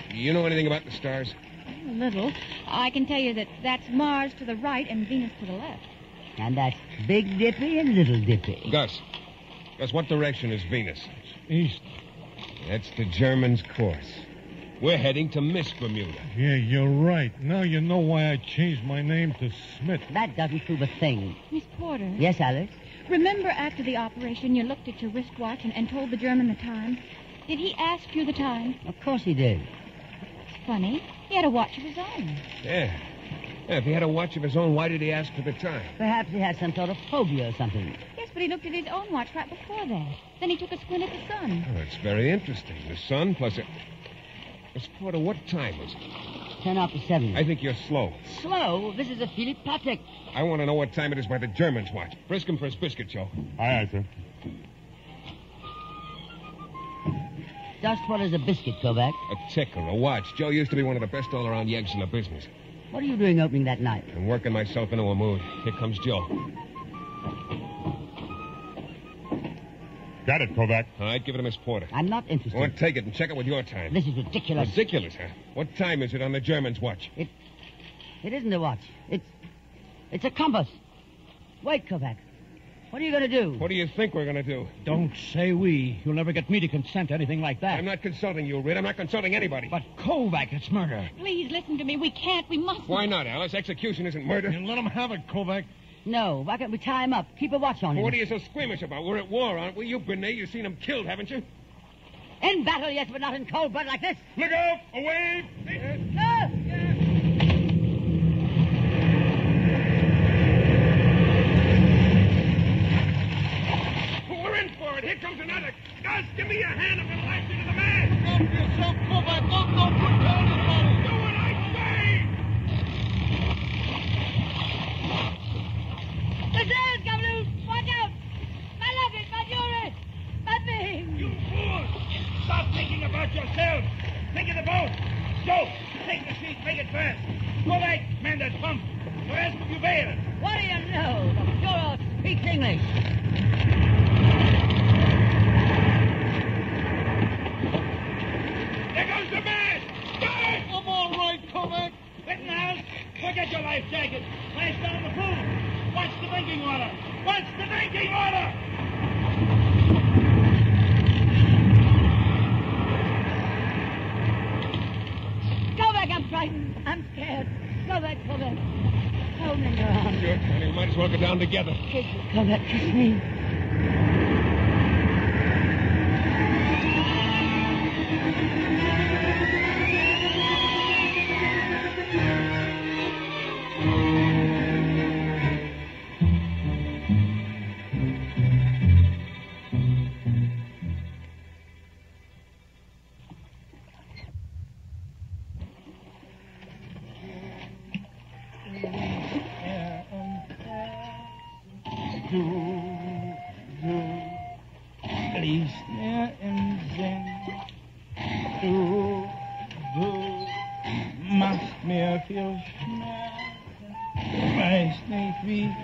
Speaker 5: do you know anything about the stars?
Speaker 6: a little. I can tell you that that's Mars to the right and Venus to the left.
Speaker 4: And that's Big Dippy and Little Dippy.
Speaker 5: Gus, what direction is Venus?
Speaker 8: East.
Speaker 5: That's the Germans' course. We're heading to Miss Bermuda.
Speaker 8: Yeah, you're right. Now you know why I changed my name to Smith.
Speaker 4: That doesn't prove a thing.
Speaker 6: Miss Porter.
Speaker 4: Yes, Alice?
Speaker 6: Remember after the operation you looked at your wristwatch and told the German the time? Did he ask you the time?
Speaker 4: Of course he did.
Speaker 6: It's funny. He had a watch of his own.
Speaker 5: Yeah, if he had a watch of his own, why did he ask for the time?
Speaker 4: Perhaps he had some sort of phobia or something.
Speaker 6: Yes, but he looked at his own watch right before that. Then he took a squint at the sun.
Speaker 5: Oh, that's very interesting. The sun plus a... Miss Porter, what time is it?
Speaker 4: 10 after 7.
Speaker 5: I think you're slow.
Speaker 4: Slow? This is a Philip Patek.
Speaker 5: I want to know what time it is by the Germans' watch. Frisk him for his biscuit, Joe.
Speaker 12: Aye, sir.
Speaker 4: Just what is a biscuit, Kovac?
Speaker 5: A ticker, a watch. Joe used to be one of the best all-around yeggs in the business.
Speaker 4: What are you doing opening that night?
Speaker 5: I'm working myself into a mood. Here comes Joe.
Speaker 12: Got it, Kovac.
Speaker 5: All right, give it to Miss Porter.
Speaker 4: I'm not interested.
Speaker 5: Well, take it and check it with your time.
Speaker 4: This is ridiculous.
Speaker 5: Ridiculous, huh? What time is it on the Germans' watch?
Speaker 4: It isn't a watch. It's a compass. Wait, Kovac. What are you going to do?
Speaker 5: What do you think we're going to do?
Speaker 11: Don't say we. You'll never get me to consent to anything like that.
Speaker 5: I'm not consulting you, Rid. I'm not consulting anybody.
Speaker 11: But Kovac, it's murder.
Speaker 6: Please listen to me. We can't. We mustn't.
Speaker 5: Why not, Alice? Execution isn't murder.
Speaker 8: You let him have it, Kovac.
Speaker 4: No. Why can't we tie him up? Keep a watch on him.
Speaker 5: What are you so squeamish about? We're at war, aren't we? You've been there. You've seen him killed, haven't you?
Speaker 4: In battle, yes, but not in cold blood like this.
Speaker 8: Look out! Away!
Speaker 4: No!
Speaker 5: We're in for it. Here comes another. Gus, give me your hand. I'm going to lash you to the man.
Speaker 8: Look out for yourself, Kovac. Don't put down anybody.
Speaker 5: Do what I say.
Speaker 6: The sails come loose. Watch out. My luggage, my jewelry, my things.
Speaker 5: You fools! Stop thinking about yourself. Think of the boat. Go. Take the sheet. Make it fast. Go back. Man that pump. The rest of you bail.
Speaker 4: What do you know? The Führer speaks English.
Speaker 5: There goes the mast. Start!
Speaker 8: I'm all right, Kovac.
Speaker 5: Rittenhouse, forget your life jacket. Lash down the pool. Watch the drinking water. Watch the drinking water.
Speaker 6: Kovac, I'm frightened. I'm scared. Kovac. Hold me in your arms.
Speaker 5: Sure, honey. We might as well go down together.
Speaker 4: Kiss me, Kovac. Kiss me.
Speaker 10: Lies mir im Sinn. Du machst mir viel Schmerzen. nice, maybe.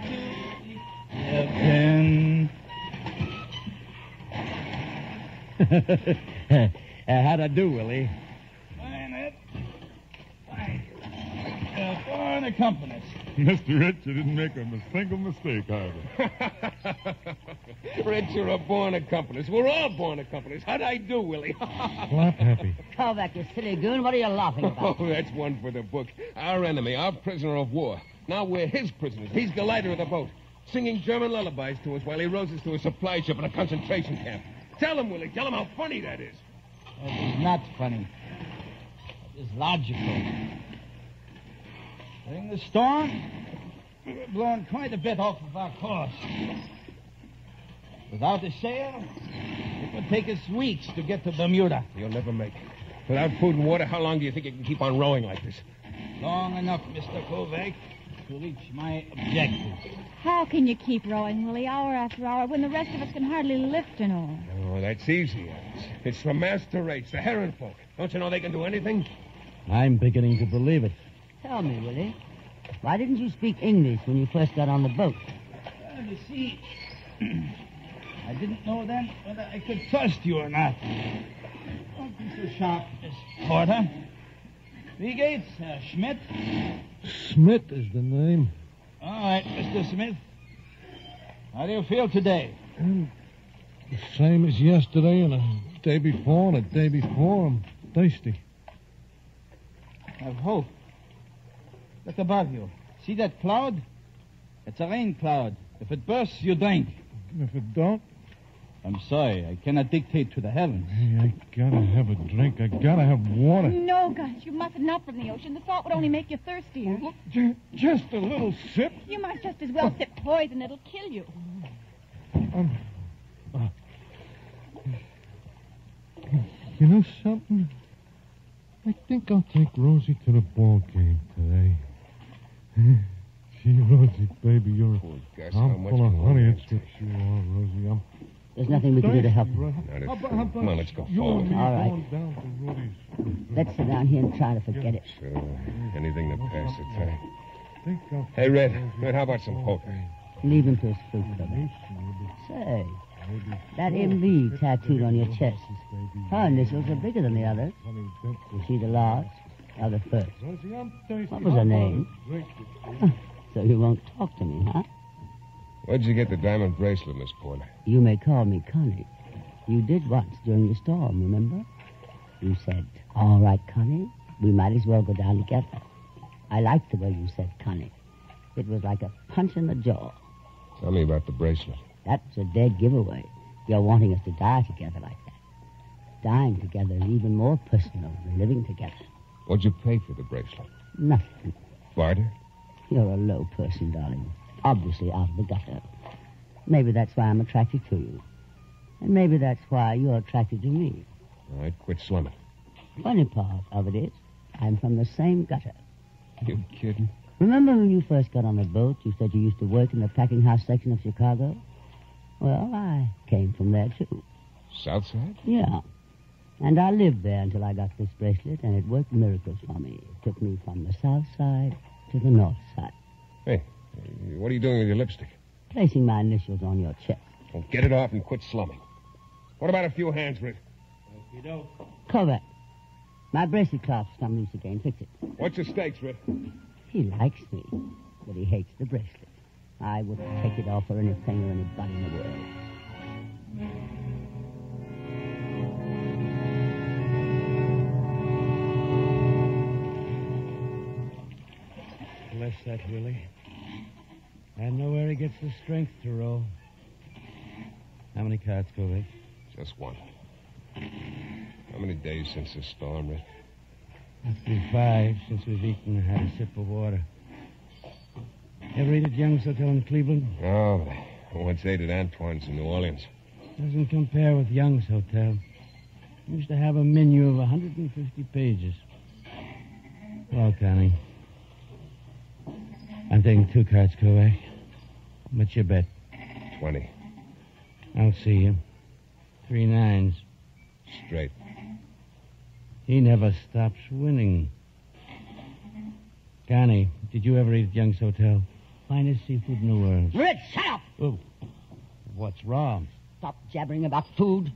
Speaker 10: Captain.
Speaker 11: How'd I do, Willie?
Speaker 10: Fine, Ed. Fine. Born accompanist.
Speaker 12: Mr. Rich, you didn't make a single mistake either.
Speaker 5: Rich, you're a born accompanist. We're all born accompanist. How'd I do, Willie?
Speaker 8: Clap happy.
Speaker 4: Kovac, you silly goon. What are you laughing about?
Speaker 5: Oh, that's one for the book. Our enemy, our prisoner of war. Now we're his prisoners. He's the leader of the boat, singing German lullabies to us while he rows us to a supply ship in a concentration camp. Tell him, Willie. Tell him how funny that is.
Speaker 10: That is not funny. That is logical. During the storm, we were blown quite a bit off of our course. Without a sail, it would take us weeks to get to Bermuda.
Speaker 5: You'll never make it. Without food and water, how long do you think you can keep on rowing like this?
Speaker 10: Long enough, Mr. Kovac, to reach my objective.
Speaker 6: How can you keep rowing, Willie, hour after hour, when the rest of us can hardly lift an oar?
Speaker 5: Oh, that's easy, Alice. It's the master race, the heron folk. Don't you know they can do anything?
Speaker 11: I'm beginning to believe it.
Speaker 4: Tell me, Willie, why didn't you speak English when you first got on the boat?
Speaker 10: Well, you see, I didn't know then whether I could trust you or not. Don't be so sharp, Miss Porter. Wie geht's, Herr Schmidt?
Speaker 8: Smith is the name.
Speaker 10: All right, Mr. Smith. How do you feel today?
Speaker 8: The same as yesterday and the day before and the day before. I'm thirsty.
Speaker 10: Have hope. Look above you. See that cloud? It's a rain cloud. If it bursts, you drink.
Speaker 8: If it don't,
Speaker 10: I'm sorry. I cannot dictate to the heavens.
Speaker 8: hey, I gotta have a drink. I gotta have water.
Speaker 6: No, Gus, you mustn't up from the ocean. The salt would only make you thirstier.
Speaker 8: Look, just a little sip.
Speaker 6: You might just as well sip poison. It'll kill you.
Speaker 8: You know something? I think I'll take Rosie to the ball game today. Gee, Rosie, baby, you're
Speaker 5: Poor Gus, how much
Speaker 8: full of
Speaker 5: more
Speaker 8: honey.
Speaker 5: that's
Speaker 8: It's what you are, Rosie.
Speaker 4: There's nothing we can do to help you.
Speaker 5: Come on, let's go forward.
Speaker 4: All right.
Speaker 8: Down to Rudy's.
Speaker 4: Let's sit down here and try to forget it.
Speaker 5: Sure. Anything to pass the time.
Speaker 8: Think I'll
Speaker 5: Hey, Red, how about some poker?
Speaker 4: Leave him to his fruit, Kovac. Say, that MB tattooed on your chest. Her initials are bigger than the others. Was she the last? Or the first? What was her name? So you won't talk to me, huh?
Speaker 5: Where'd you get the diamond bracelet, Miss Porter?
Speaker 4: You may call me Connie. You did once during the storm, remember? You said, all right, Connie, we might as well go down together. I liked the way you said, Connie. It was like a punch in the jaw.
Speaker 5: Tell me about the bracelet.
Speaker 4: That's a dead giveaway. You're wanting us to die together like that. Dying together is even more personal than living together.
Speaker 5: What'd you pay for the bracelet?
Speaker 4: Nothing.
Speaker 5: Barter?
Speaker 4: You're a low person, darling. Obviously out of the gutter. Maybe that's why I'm attracted to you. And maybe that's why you're attracted to me.
Speaker 5: All right, quit slumming.
Speaker 4: Funny part of it is, I'm from the same gutter.
Speaker 5: You kidding?
Speaker 4: Remember when you first got on the boat, you said you used to work in the packing house section of Chicago? Well, I came from there, too.
Speaker 5: South side?
Speaker 4: Yeah. And I lived there until I got this bracelet, and it worked miracles for me. It took me from the south side to the north side.
Speaker 5: Hey, what are you doing with your lipstick?
Speaker 4: Placing my initials on your chest.
Speaker 5: Well, get it off and quit slumming. What about a few hands, Red?
Speaker 4: Kovac. My bracelet clasps come loose again. Fix it.
Speaker 5: What's your stakes, Red?
Speaker 4: He likes me, but he hates the bracelet. I wouldn't take it off for anything or anybody in the world.
Speaker 11: Bless that, Willie. I know where he gets the strength to roll. How many cards, Kovac?
Speaker 5: Just one. How many days since the storm, Red?
Speaker 11: Must be 5 since we've eaten and had a sip of water. Ever eat at Young's Hotel in Cleveland?
Speaker 5: Oh, I once ate at Antoine's in New Orleans.
Speaker 11: Doesn't compare with Young's Hotel. Used to have a menu of 150 pages. Well, Connie, I'm taking 2 cards, Kovac. What's your bet?
Speaker 5: 20.
Speaker 11: I'll see you. 3 nines.
Speaker 5: Straight.
Speaker 11: He never stops winning. Connie, did you ever eat at Young's Hotel? finest seafood in the world.
Speaker 4: Red, shut up!
Speaker 11: Oh, what's wrong?
Speaker 4: Stop jabbering about food.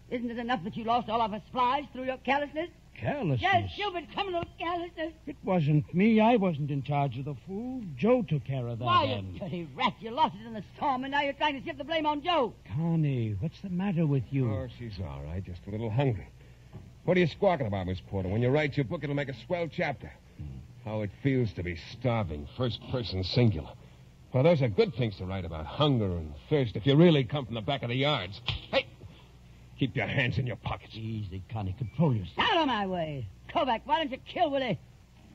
Speaker 4: Isn't it enough that you lost all of our supplies through your carelessness?
Speaker 11: Carelessness?
Speaker 4: Yes, stupid criminal carelessness.
Speaker 11: It wasn't me. I wasn't in charge of the food. Joe took care of that.
Speaker 4: Why, you dirty rat, you lost it in the storm, and now you're trying to shift the blame on Joe.
Speaker 11: Connie, what's the matter with you?
Speaker 5: Oh, she's all right. Just a little hungry. What are you squawking about, Miss Porter? When you write your book, it'll make a swell chapter. How it feels to be starving, first person singular. Well, those are good things to write about. Hunger and thirst, if you really come from the back of the yards. Hey! Keep your hands in your pockets.
Speaker 11: Easy, Connie. Control yourself.
Speaker 4: Out of my way. Kovac, why don't you kill Willie?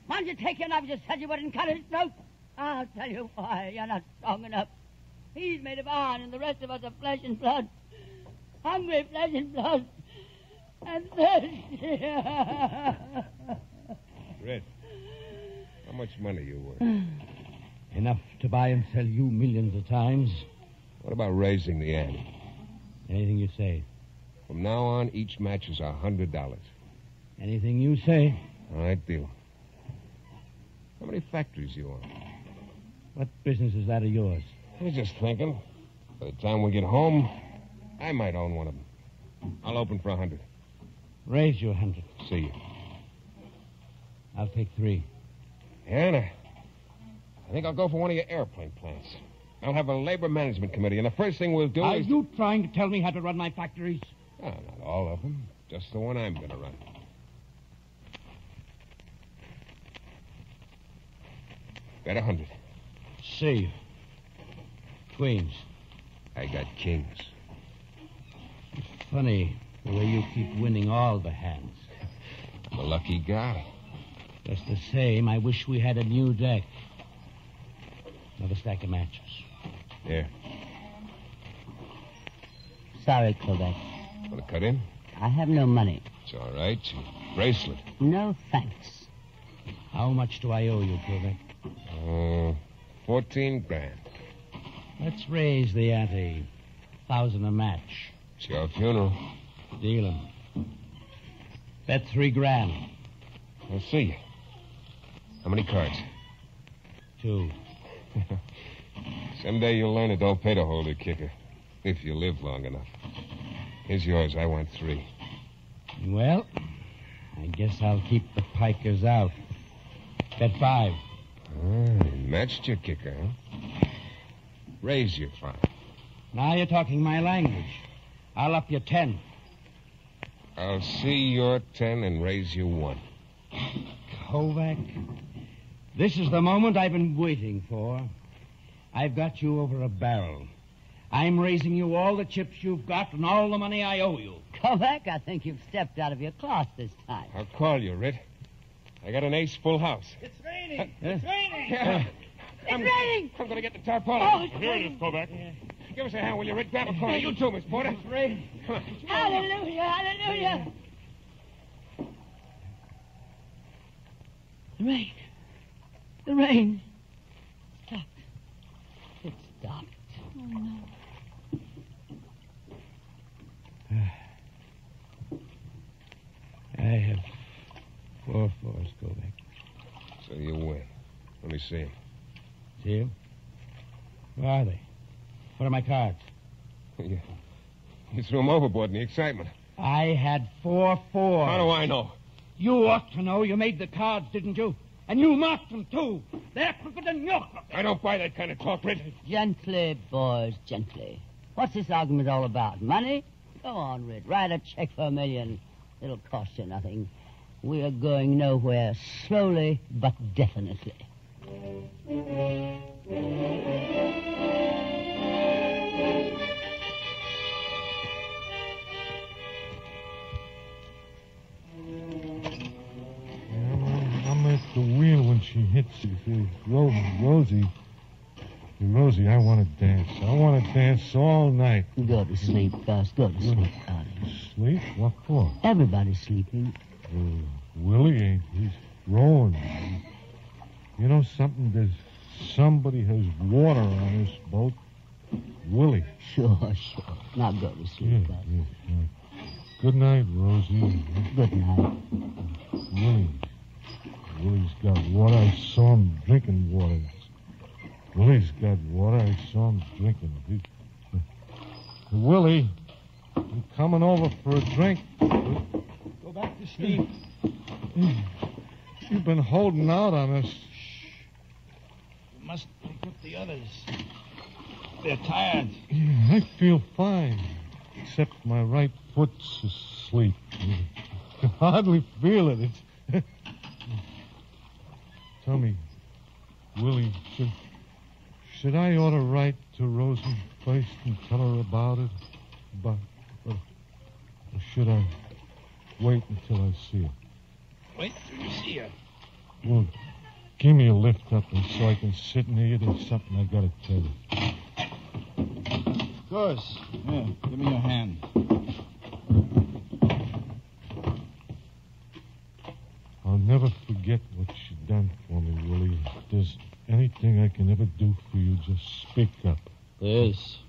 Speaker 4: Why don't you take your knife and just said you wouldn't cut his throat? I'll tell you why. You're not strong enough. He's made of iron, and the rest of us are flesh and blood. Hungry flesh and blood. And thirsty.
Speaker 5: Red, how much money are you worth?
Speaker 11: Enough to buy and sell you millions of times.
Speaker 5: What about raising the ante?
Speaker 11: Anything you say.
Speaker 5: From now on, each match is $100.
Speaker 11: Anything you say.
Speaker 5: All right, deal. How many factories you own?
Speaker 11: What business is that of yours?
Speaker 5: I was just thinking. By the time we get home, I might own one of them. I'll open for 100.
Speaker 11: Raise you 100.
Speaker 5: See you.
Speaker 11: I'll take 3.
Speaker 5: Anna, I think I'll go for one of your airplane plants. I'll have a labor management committee, and the first thing we'll do
Speaker 11: Are
Speaker 5: is...
Speaker 11: you trying to tell me how to run my factories?
Speaker 5: Oh, not all of them. Just the one I'm going to run. Bet 100.
Speaker 11: See you. Queens.
Speaker 5: I got kings.
Speaker 11: It's funny the way you keep winning all the hands.
Speaker 5: I'm a lucky guy.
Speaker 11: Just the same, I wish we had a new deck. Another stack of matches.
Speaker 5: Here.
Speaker 4: Sorry, Kovac.
Speaker 5: Want to cut in?
Speaker 4: I have no money.
Speaker 5: It's all right. Bracelet.
Speaker 4: No thanks.
Speaker 11: How much do I owe you, Kovac?
Speaker 5: 14 grand.
Speaker 11: Let's raise the ante. 1,000 a match.
Speaker 5: It's your funeral.
Speaker 11: Deal 'em. Bet 3 grand.
Speaker 5: I'll see you. How many cards?
Speaker 11: 2.
Speaker 5: Someday you'll learn it don't pay to hold a kicker. If you live long enough. Here's yours. I want 3.
Speaker 11: Well, I guess I'll keep the pikers out. Bet 5.
Speaker 5: Matched your kicker, huh? Raise your 5.
Speaker 11: Now you're talking my language. I'll up your 10.
Speaker 5: I'll see your 10 and raise you 1.
Speaker 11: Kovac, this is the moment I've been waiting for. I've got you over a barrel. I'm raising you all the chips you've got and all the money I owe you.
Speaker 4: Kovac, I think you've stepped out of your class this time.
Speaker 5: I'll call you, Rit. I got an ace full house.
Speaker 10: It's raining. It's raining.
Speaker 5: Yeah.
Speaker 4: It's raining.
Speaker 5: I'm going to get the tarpaulin.
Speaker 4: Oh, it's
Speaker 5: Here it is, Kovac. Give us a hand, will you, Rit? Grab a corner. You too, Miss Porter.
Speaker 10: It's raining.
Speaker 5: Come on.
Speaker 4: Hallelujah, hallelujah. The rain. The rain. Stopped. It stopped.
Speaker 6: Oh, no.
Speaker 11: I have 4 fours, Kovac.
Speaker 5: So you win. Let me see him.
Speaker 11: See him? Where are they? What are my cards?
Speaker 5: You threw him overboard in the excitement.
Speaker 11: I had 4 fours.
Speaker 5: How do I know?
Speaker 11: You ought to know. You made the cards, didn't you? And you marked them, too. They're crooked and you're crooked.
Speaker 5: I don't buy that kind of talk, Rit.
Speaker 4: Gently, boys, gently. What's this argument all about? Money? Go on, Rit. Write a check for $1 million. It'll cost you nothing. We're going nowhere. Slowly, but definitely.
Speaker 8: I'm at the wheel when she hits you. Rosie, I want to dance. I want to dance all night.
Speaker 4: Go to sleep, Gus. Go to sleep, darling.
Speaker 8: Sleep? What for?
Speaker 4: Everybody's sleeping.
Speaker 8: Willie ain't. He's rowing. You know something? Somebody has water on this boat. Willie.
Speaker 4: Sure. Now go to sleep, Gus.
Speaker 8: Yeah. Good night, Rosie.
Speaker 4: Good night.
Speaker 8: Willie's got water. I saw him drinking water. Willie, drinking. Willie, you coming over for a drink?
Speaker 10: Go back to sleep.
Speaker 8: You've been holding out on us.
Speaker 10: You must wake up the others. They're tired.
Speaker 8: Yeah, I feel fine, except my right foot's asleep. I can hardly feel it. Tell me, Willie, should I ought to write to Rosie first and tell her about it? Or should I wait until I see her?
Speaker 10: Wait till you see her.
Speaker 8: Well, give me a lift up and so I can sit near you. There's something I got to tell you.
Speaker 10: Of course. Here, give me your hand.
Speaker 8: I'll never forget what you done for me, Willie. If there's anything I can ever do for you, just speak up.
Speaker 10: Yes.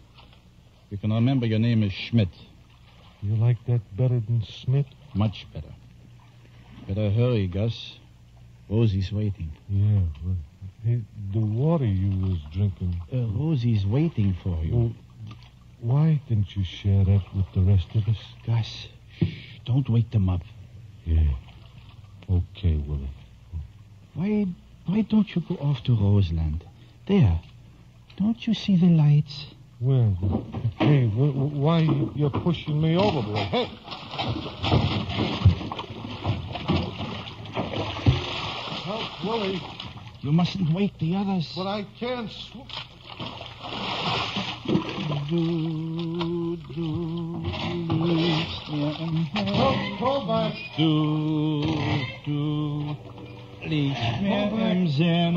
Speaker 10: You can remember your name is Schmidt.
Speaker 8: You like that better than Smith?
Speaker 10: Much better. Better hurry, Gus. Rosie's waiting.
Speaker 8: Yeah, well, hey, the water you was drinking...
Speaker 10: Rosie's waiting for you.
Speaker 8: Well, why didn't you share that with the rest of us?
Speaker 10: Gus, shh, don't wake them up.
Speaker 8: Yeah. Okay, Willie.
Speaker 10: Why don't you go off to Roseland? There. Don't you see the lights?
Speaker 8: Where? Hey, why you're pushing me overboard? Hey! Help, Willie.
Speaker 10: You mustn't wake the others.
Speaker 8: But I can't Go back.
Speaker 10: Liegt mir im Sinn.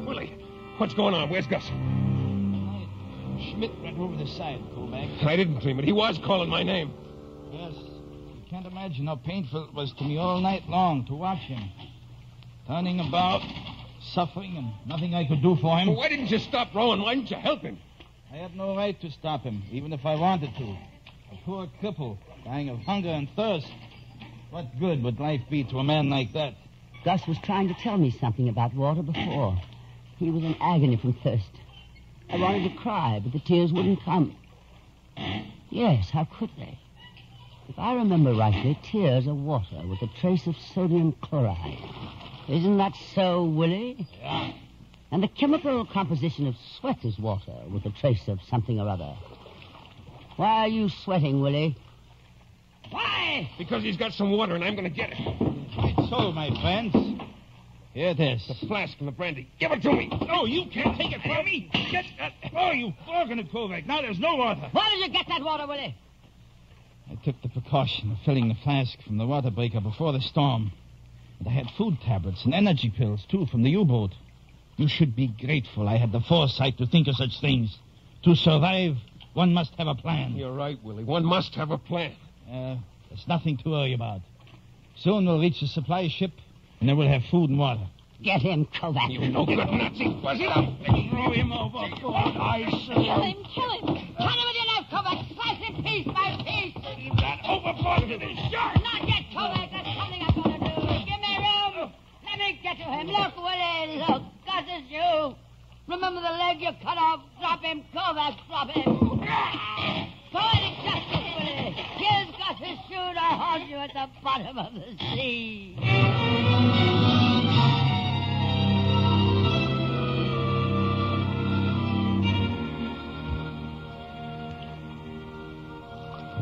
Speaker 5: Willie, what's going on? Where's Gus?
Speaker 10: Schmidt went over the side, Kovac.
Speaker 5: I didn't dream it. He was calling my name.
Speaker 10: Yes. You can't imagine how painful it was to me all night long to watch him. Turning about, suffering, and nothing I could do for him.
Speaker 5: Well, why didn't you stop rowing? Why didn't you help him?
Speaker 10: I had no right to stop him, even if I wanted to. A poor cripple, dying of hunger and thirst. What good would life be to a man like that?
Speaker 4: Gus was trying to tell me something about water before. He was in agony from thirst. I wanted to cry, but the tears wouldn't come. Yes, how could they? If I remember rightly, tears are water with a trace of sodium chloride. Isn't that so, Willie?
Speaker 10: Yeah.
Speaker 4: And the chemical composition of sweat is water with a trace of something or other. Why are you sweating, Willie?
Speaker 10: Why?
Speaker 5: Because he's got some water and I'm going to get it.
Speaker 10: Quite so, my friends. Here it is.
Speaker 5: The flask and the brandy. Give it to me.
Speaker 10: No, you can't take it from me. Get that. Oh, you forking it, Kovac. Now there's no water.
Speaker 4: Where did you get that water, Willie?
Speaker 10: I took the precaution of filling the flask from the water breaker before the storm. And I had food tablets and energy pills, too, from the U-boat. You should be grateful I had the foresight to think of such things. To survive, one must have a plan.
Speaker 5: You're right, Willie. One must have a plan.
Speaker 10: There's nothing to worry about. Soon we'll reach the supply ship, and then we'll have food and water.
Speaker 4: Get him, Kovac.
Speaker 5: You no good Nazi. Buzz it up.
Speaker 10: Throw him overboard, I say.
Speaker 6: Kill him, kill him.
Speaker 4: Cut him with your knife, Kovac. Slice it piece by piece.
Speaker 10: Leave that overboard to the shark.
Speaker 4: Not yet, Kovac. That's something I'm going to do. Give me room. Let me get to him. Look, Willie, look. Gus is you. Remember the leg you cut off? Drop him, Kovac. Drop him. Poetic justice, Willie. Here's Gus's shoe to haunt you at the bottom of the sea.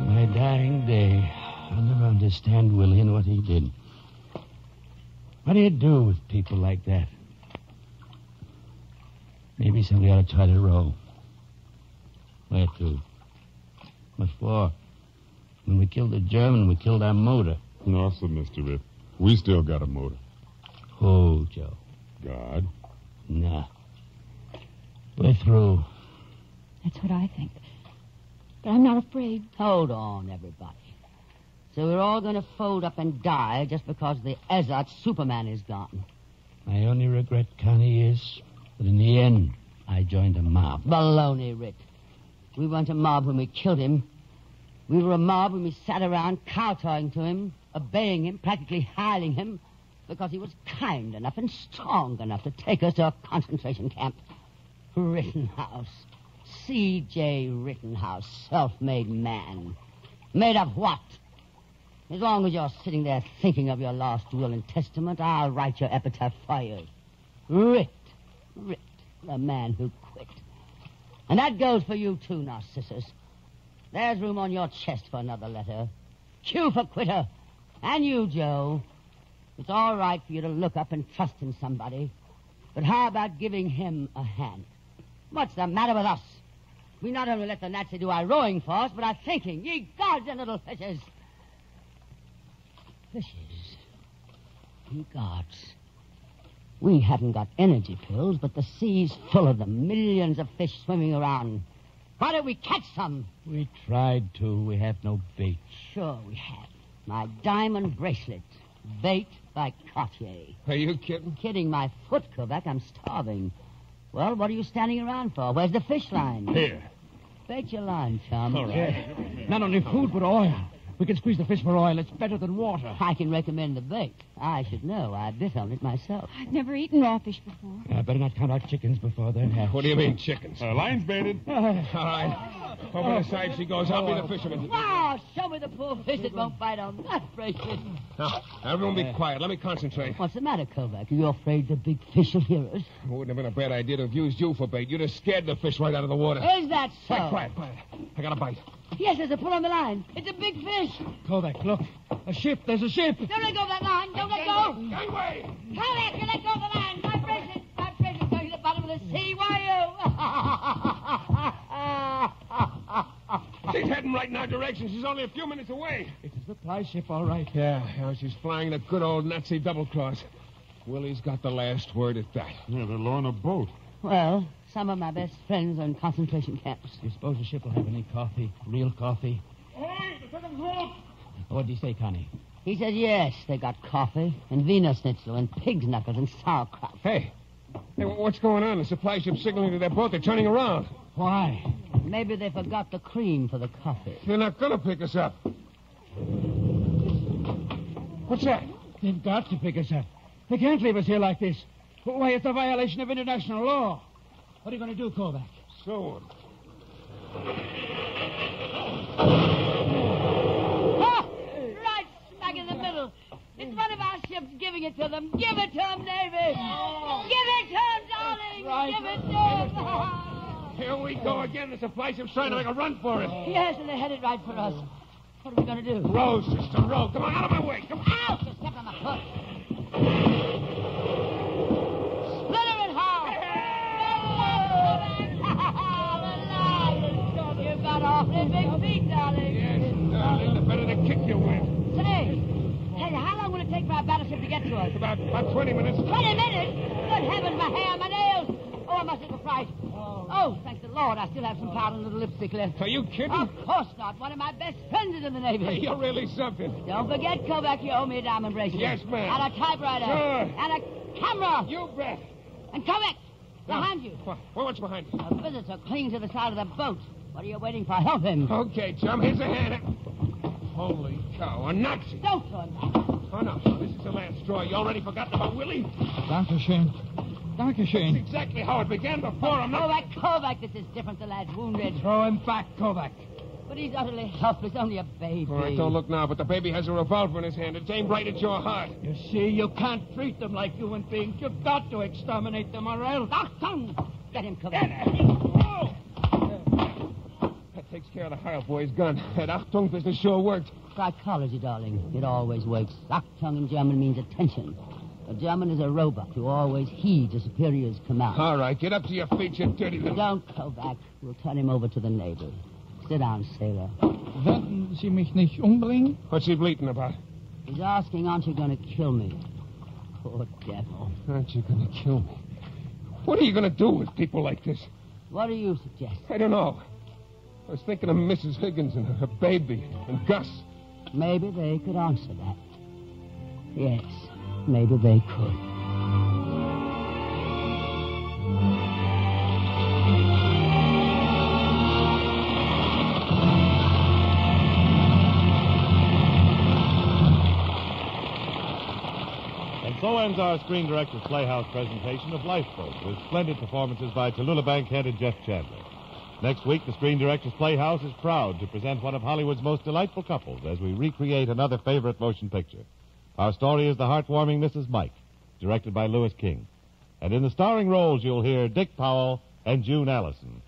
Speaker 11: My dying day, I'll never understand Willie and what he did. What do you do with people like that? Maybe somebody ought to try to row. Where to? What for? When we killed the German, we killed our motor.
Speaker 12: No, sir, Mr. Rip. We still got a motor.
Speaker 11: Who, Joe?
Speaker 12: God.
Speaker 11: Nah. We're through.
Speaker 6: That's what I think. But I'm not afraid.
Speaker 4: Hold on, everybody. So we're all going to fold up and die just because the Ezzard Superman is gone.
Speaker 11: My only regret, Connie, is that in the end, I joined a mob.
Speaker 4: Baloney, Rick. We weren't a mob when we killed him. We were a mob when we sat around kowtowing to him, obeying him, practically hiling him, because he was kind enough and strong enough to take us to a concentration camp. Rittenhouse. C.J. Rittenhouse, self-made man. Made of what? As long as you're sitting there thinking of your last will and testament, I'll write your epitaph for you. Rit, the man who quit. And that goes for you too, Narcissus. There's room on your chest for another letter. Q for quitter. And you, Joe. It's all right for you to look up and trust in somebody. But how about giving him a hand? What's the matter with us? We not only let the Nazi do our rowing for us, but our thinking. Ye gods and little fishes. Fishes. Ye gods. We haven't got energy pills, but the sea's full of them. Millions of fish swimming around. Why don't we catch some?
Speaker 11: We tried to. We have no bait.
Speaker 4: Sure we have. My diamond bracelet. Bait by Cartier.
Speaker 5: Are you kidding?
Speaker 4: Kidding my foot, Kovac. I'm starving. Well, what are you standing around for? Where's the fish line?
Speaker 11: Here.
Speaker 4: Bait your line, chum.
Speaker 11: All right. Not only food, but oil. We can squeeze the fish for oil. It's better than water.
Speaker 4: I can recommend the bait. I should know. I bit on it myself.
Speaker 6: I've never eaten raw fish before.
Speaker 11: I better not count our chickens before they're hatched.
Speaker 5: What do you mean, chickens?
Speaker 12: Line's baited.
Speaker 5: All right. Over the side she goes. I'll be the fisherman.
Speaker 4: Wow, show me the poor fish that won't bite on that bracelet.
Speaker 5: Now, everyone be quiet. Let me concentrate.
Speaker 4: What's the matter, Kovac? Are you afraid the big fish will hear us?
Speaker 5: It wouldn't have been a bad idea to have used you for bait. You'd have scared the fish right out of the water.
Speaker 4: Is that so?
Speaker 5: Quiet. I got a bite.
Speaker 4: Yes, there's a pull on the line. It's a big fish.
Speaker 11: Kovac, look. A ship. There's a ship.
Speaker 4: Don't let go of that line. Don't let go.
Speaker 5: Gangway!
Speaker 4: Kovac, you let go of the line. My bracelet's going to the bottom of the sea. Why you?
Speaker 5: She's heading right in our direction. She's only a few minutes away.
Speaker 11: It's a supply ship, all right.
Speaker 5: Yeah, she's flying the good old Nazi double-cross. Willie's got the last word at that.
Speaker 12: Yeah, they're low on a boat.
Speaker 4: Well, some of my best friends are in concentration camps.
Speaker 11: Do you suppose the ship will have any coffee? Real coffee?
Speaker 8: Hey, the second float!
Speaker 11: What did he say, Connie?
Speaker 4: He said yes, they got coffee and Wiener Schnitzel and pig's knuckles and sauerkraut.
Speaker 5: Hey, what's going on? The supply ship's signaling to their boat. They're turning around.
Speaker 11: Why?
Speaker 4: Maybe they forgot the cream for the coffee.
Speaker 5: They're not going to pick us up. What's that?
Speaker 11: They've got to pick us up. They can't leave us here like this. Why, it's a violation of international law. What are you going to do, Kovac?
Speaker 5: So,
Speaker 4: Right smack in the middle. It's one of our ships giving it to them. Give it to them, Navy. Give it to them, darling.
Speaker 11: Right.
Speaker 4: Give it to them.
Speaker 5: here we go again. The supply ship's trying to make a run for it.
Speaker 4: Yes, and they're headed right for us. What are we going to do?
Speaker 5: Row, sister, row. Come on, out of my way. Come on.
Speaker 4: Ouch! You stepped on my foot. Split her in half. You've got awfully big feet, darling.
Speaker 5: Yes, darling, the better the kick you with.
Speaker 4: Say, tell you, how long will it take for our battleship to get to us?
Speaker 5: About 20 minutes.
Speaker 4: 20 minutes? Good heavens, my hair, my nails. Oh, I must have a fright. Oh, thank the Lord, I still have some powder and a little lipstick left.
Speaker 5: Are you kidding?
Speaker 4: Of course not. One of my best friends is in the Navy.
Speaker 5: Hey, you're really something.
Speaker 4: Don't forget, Kovac, you owe me a diamond bracelet.
Speaker 5: Yes, ma'am.
Speaker 4: And a typewriter.
Speaker 5: Sure.
Speaker 4: And a camera.
Speaker 5: You bet.
Speaker 4: And Kovac, behind you.
Speaker 5: What's behind you?
Speaker 4: A visitor clinging to the side of the boat. What are you waiting for? Help him.
Speaker 5: Okay, chum, here's a hand. Holy cow, a Nazi.
Speaker 4: Don't throw him back.
Speaker 5: Oh, no, this is the last straw. You already forgotten about Willie?
Speaker 8: Dankeschön.
Speaker 5: That's
Speaker 8: Dankeschön.
Speaker 5: exactly how it began before. I'm not...
Speaker 4: Kovac, this is different. The lad's wounded.
Speaker 8: Throw him back, Kovac.
Speaker 4: But he's utterly helpless, only a baby.
Speaker 5: All right, don't look now, but the baby has a revolver in his hand. It's aimed right at your heart.
Speaker 11: You see, you can't treat them like human beings. You've got to exterminate them or else.
Speaker 4: Achtung! Get him, Kovac.
Speaker 5: That takes care of the Heil boy's gun. That Achtung business sure worked.
Speaker 4: Psychology, darling. It always works. Achtung in German means attention. A German is a robot who always heeds a superior's command.
Speaker 5: All right, get up to your feet, you dirty little...
Speaker 4: Don't go back. We'll turn him over to the Navy. Sit down, sailor.
Speaker 8: Werden Sie mich nicht umbringen?
Speaker 5: What's he bleating about?
Speaker 4: He's asking, aren't you going to kill me? Poor devil.
Speaker 5: Aren't you going to kill me? What are you going to do with people like this?
Speaker 4: What do you suggest?
Speaker 5: I don't know. I was thinking of Mrs. Higgins and her baby and Gus.
Speaker 4: Maybe they could answer that. Yes, maybe they could.
Speaker 2: ends our Screen Directors Playhouse presentation of Lifeboat, with splendid performances by Tallula Bankhead and Jeff Chandler. Next week, the Screen Directors Playhouse is proud to present one of Hollywood's most delightful couples as we recreate another favorite motion picture. Our story is The Heartwarming Mrs. Mike, directed by Louis King. And in the starring roles, you'll hear Dick Powell and June Allison.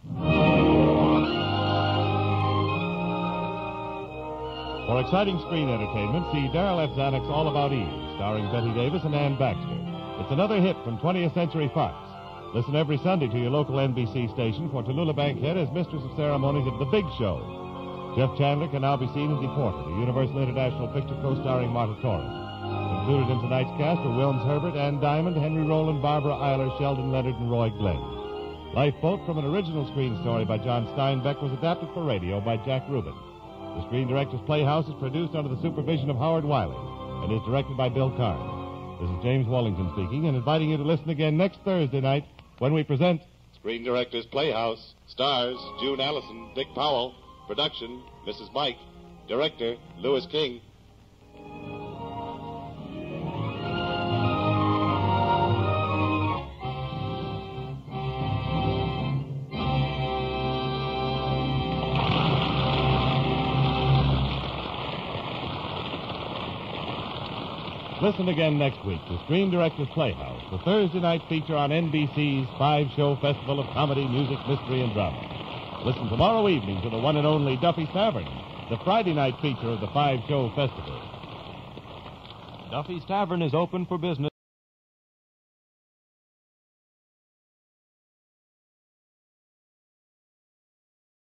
Speaker 2: For exciting screen entertainment, see Darrell F. Zanuck's All About Eve, starring Betty Davis and Ann Baxter. It's another hit from 20th Century Fox. Listen every Sunday to your local NBC station for Tallula Bankhead as mistress of ceremonies at The Big Show. Jeff Chandler can now be seen in Deported, a Universal International picture co-starring Marta Torres. Included in tonight's cast were Wilms Herbert, Ann Diamond, Henry Rowland, Barbara Eiler, Sheldon Leonard, and Roy Glenn. Lifeboat, from an original screen story by John Steinbeck, was adapted for radio by Jack Rubin. The Screen Directors Playhouse is produced under the supervision of Howard Wiley and is directed by Bill Carn. This is James Wallington speaking and inviting you to listen again next Thursday night when we present
Speaker 1: Screen Directors Playhouse. Stars June Allison, Dick Powell. Production, Mrs. Mike. Director, Louis King.
Speaker 2: Listen again next week to Screen Directors Playhouse, the Thursday night feature on NBC's 5-show festival of comedy, music, mystery, and drama. Listen tomorrow evening to the one and only Duffy's Tavern, the Friday night feature of the 5-show festival.
Speaker 13: Duffy's Tavern is open for business.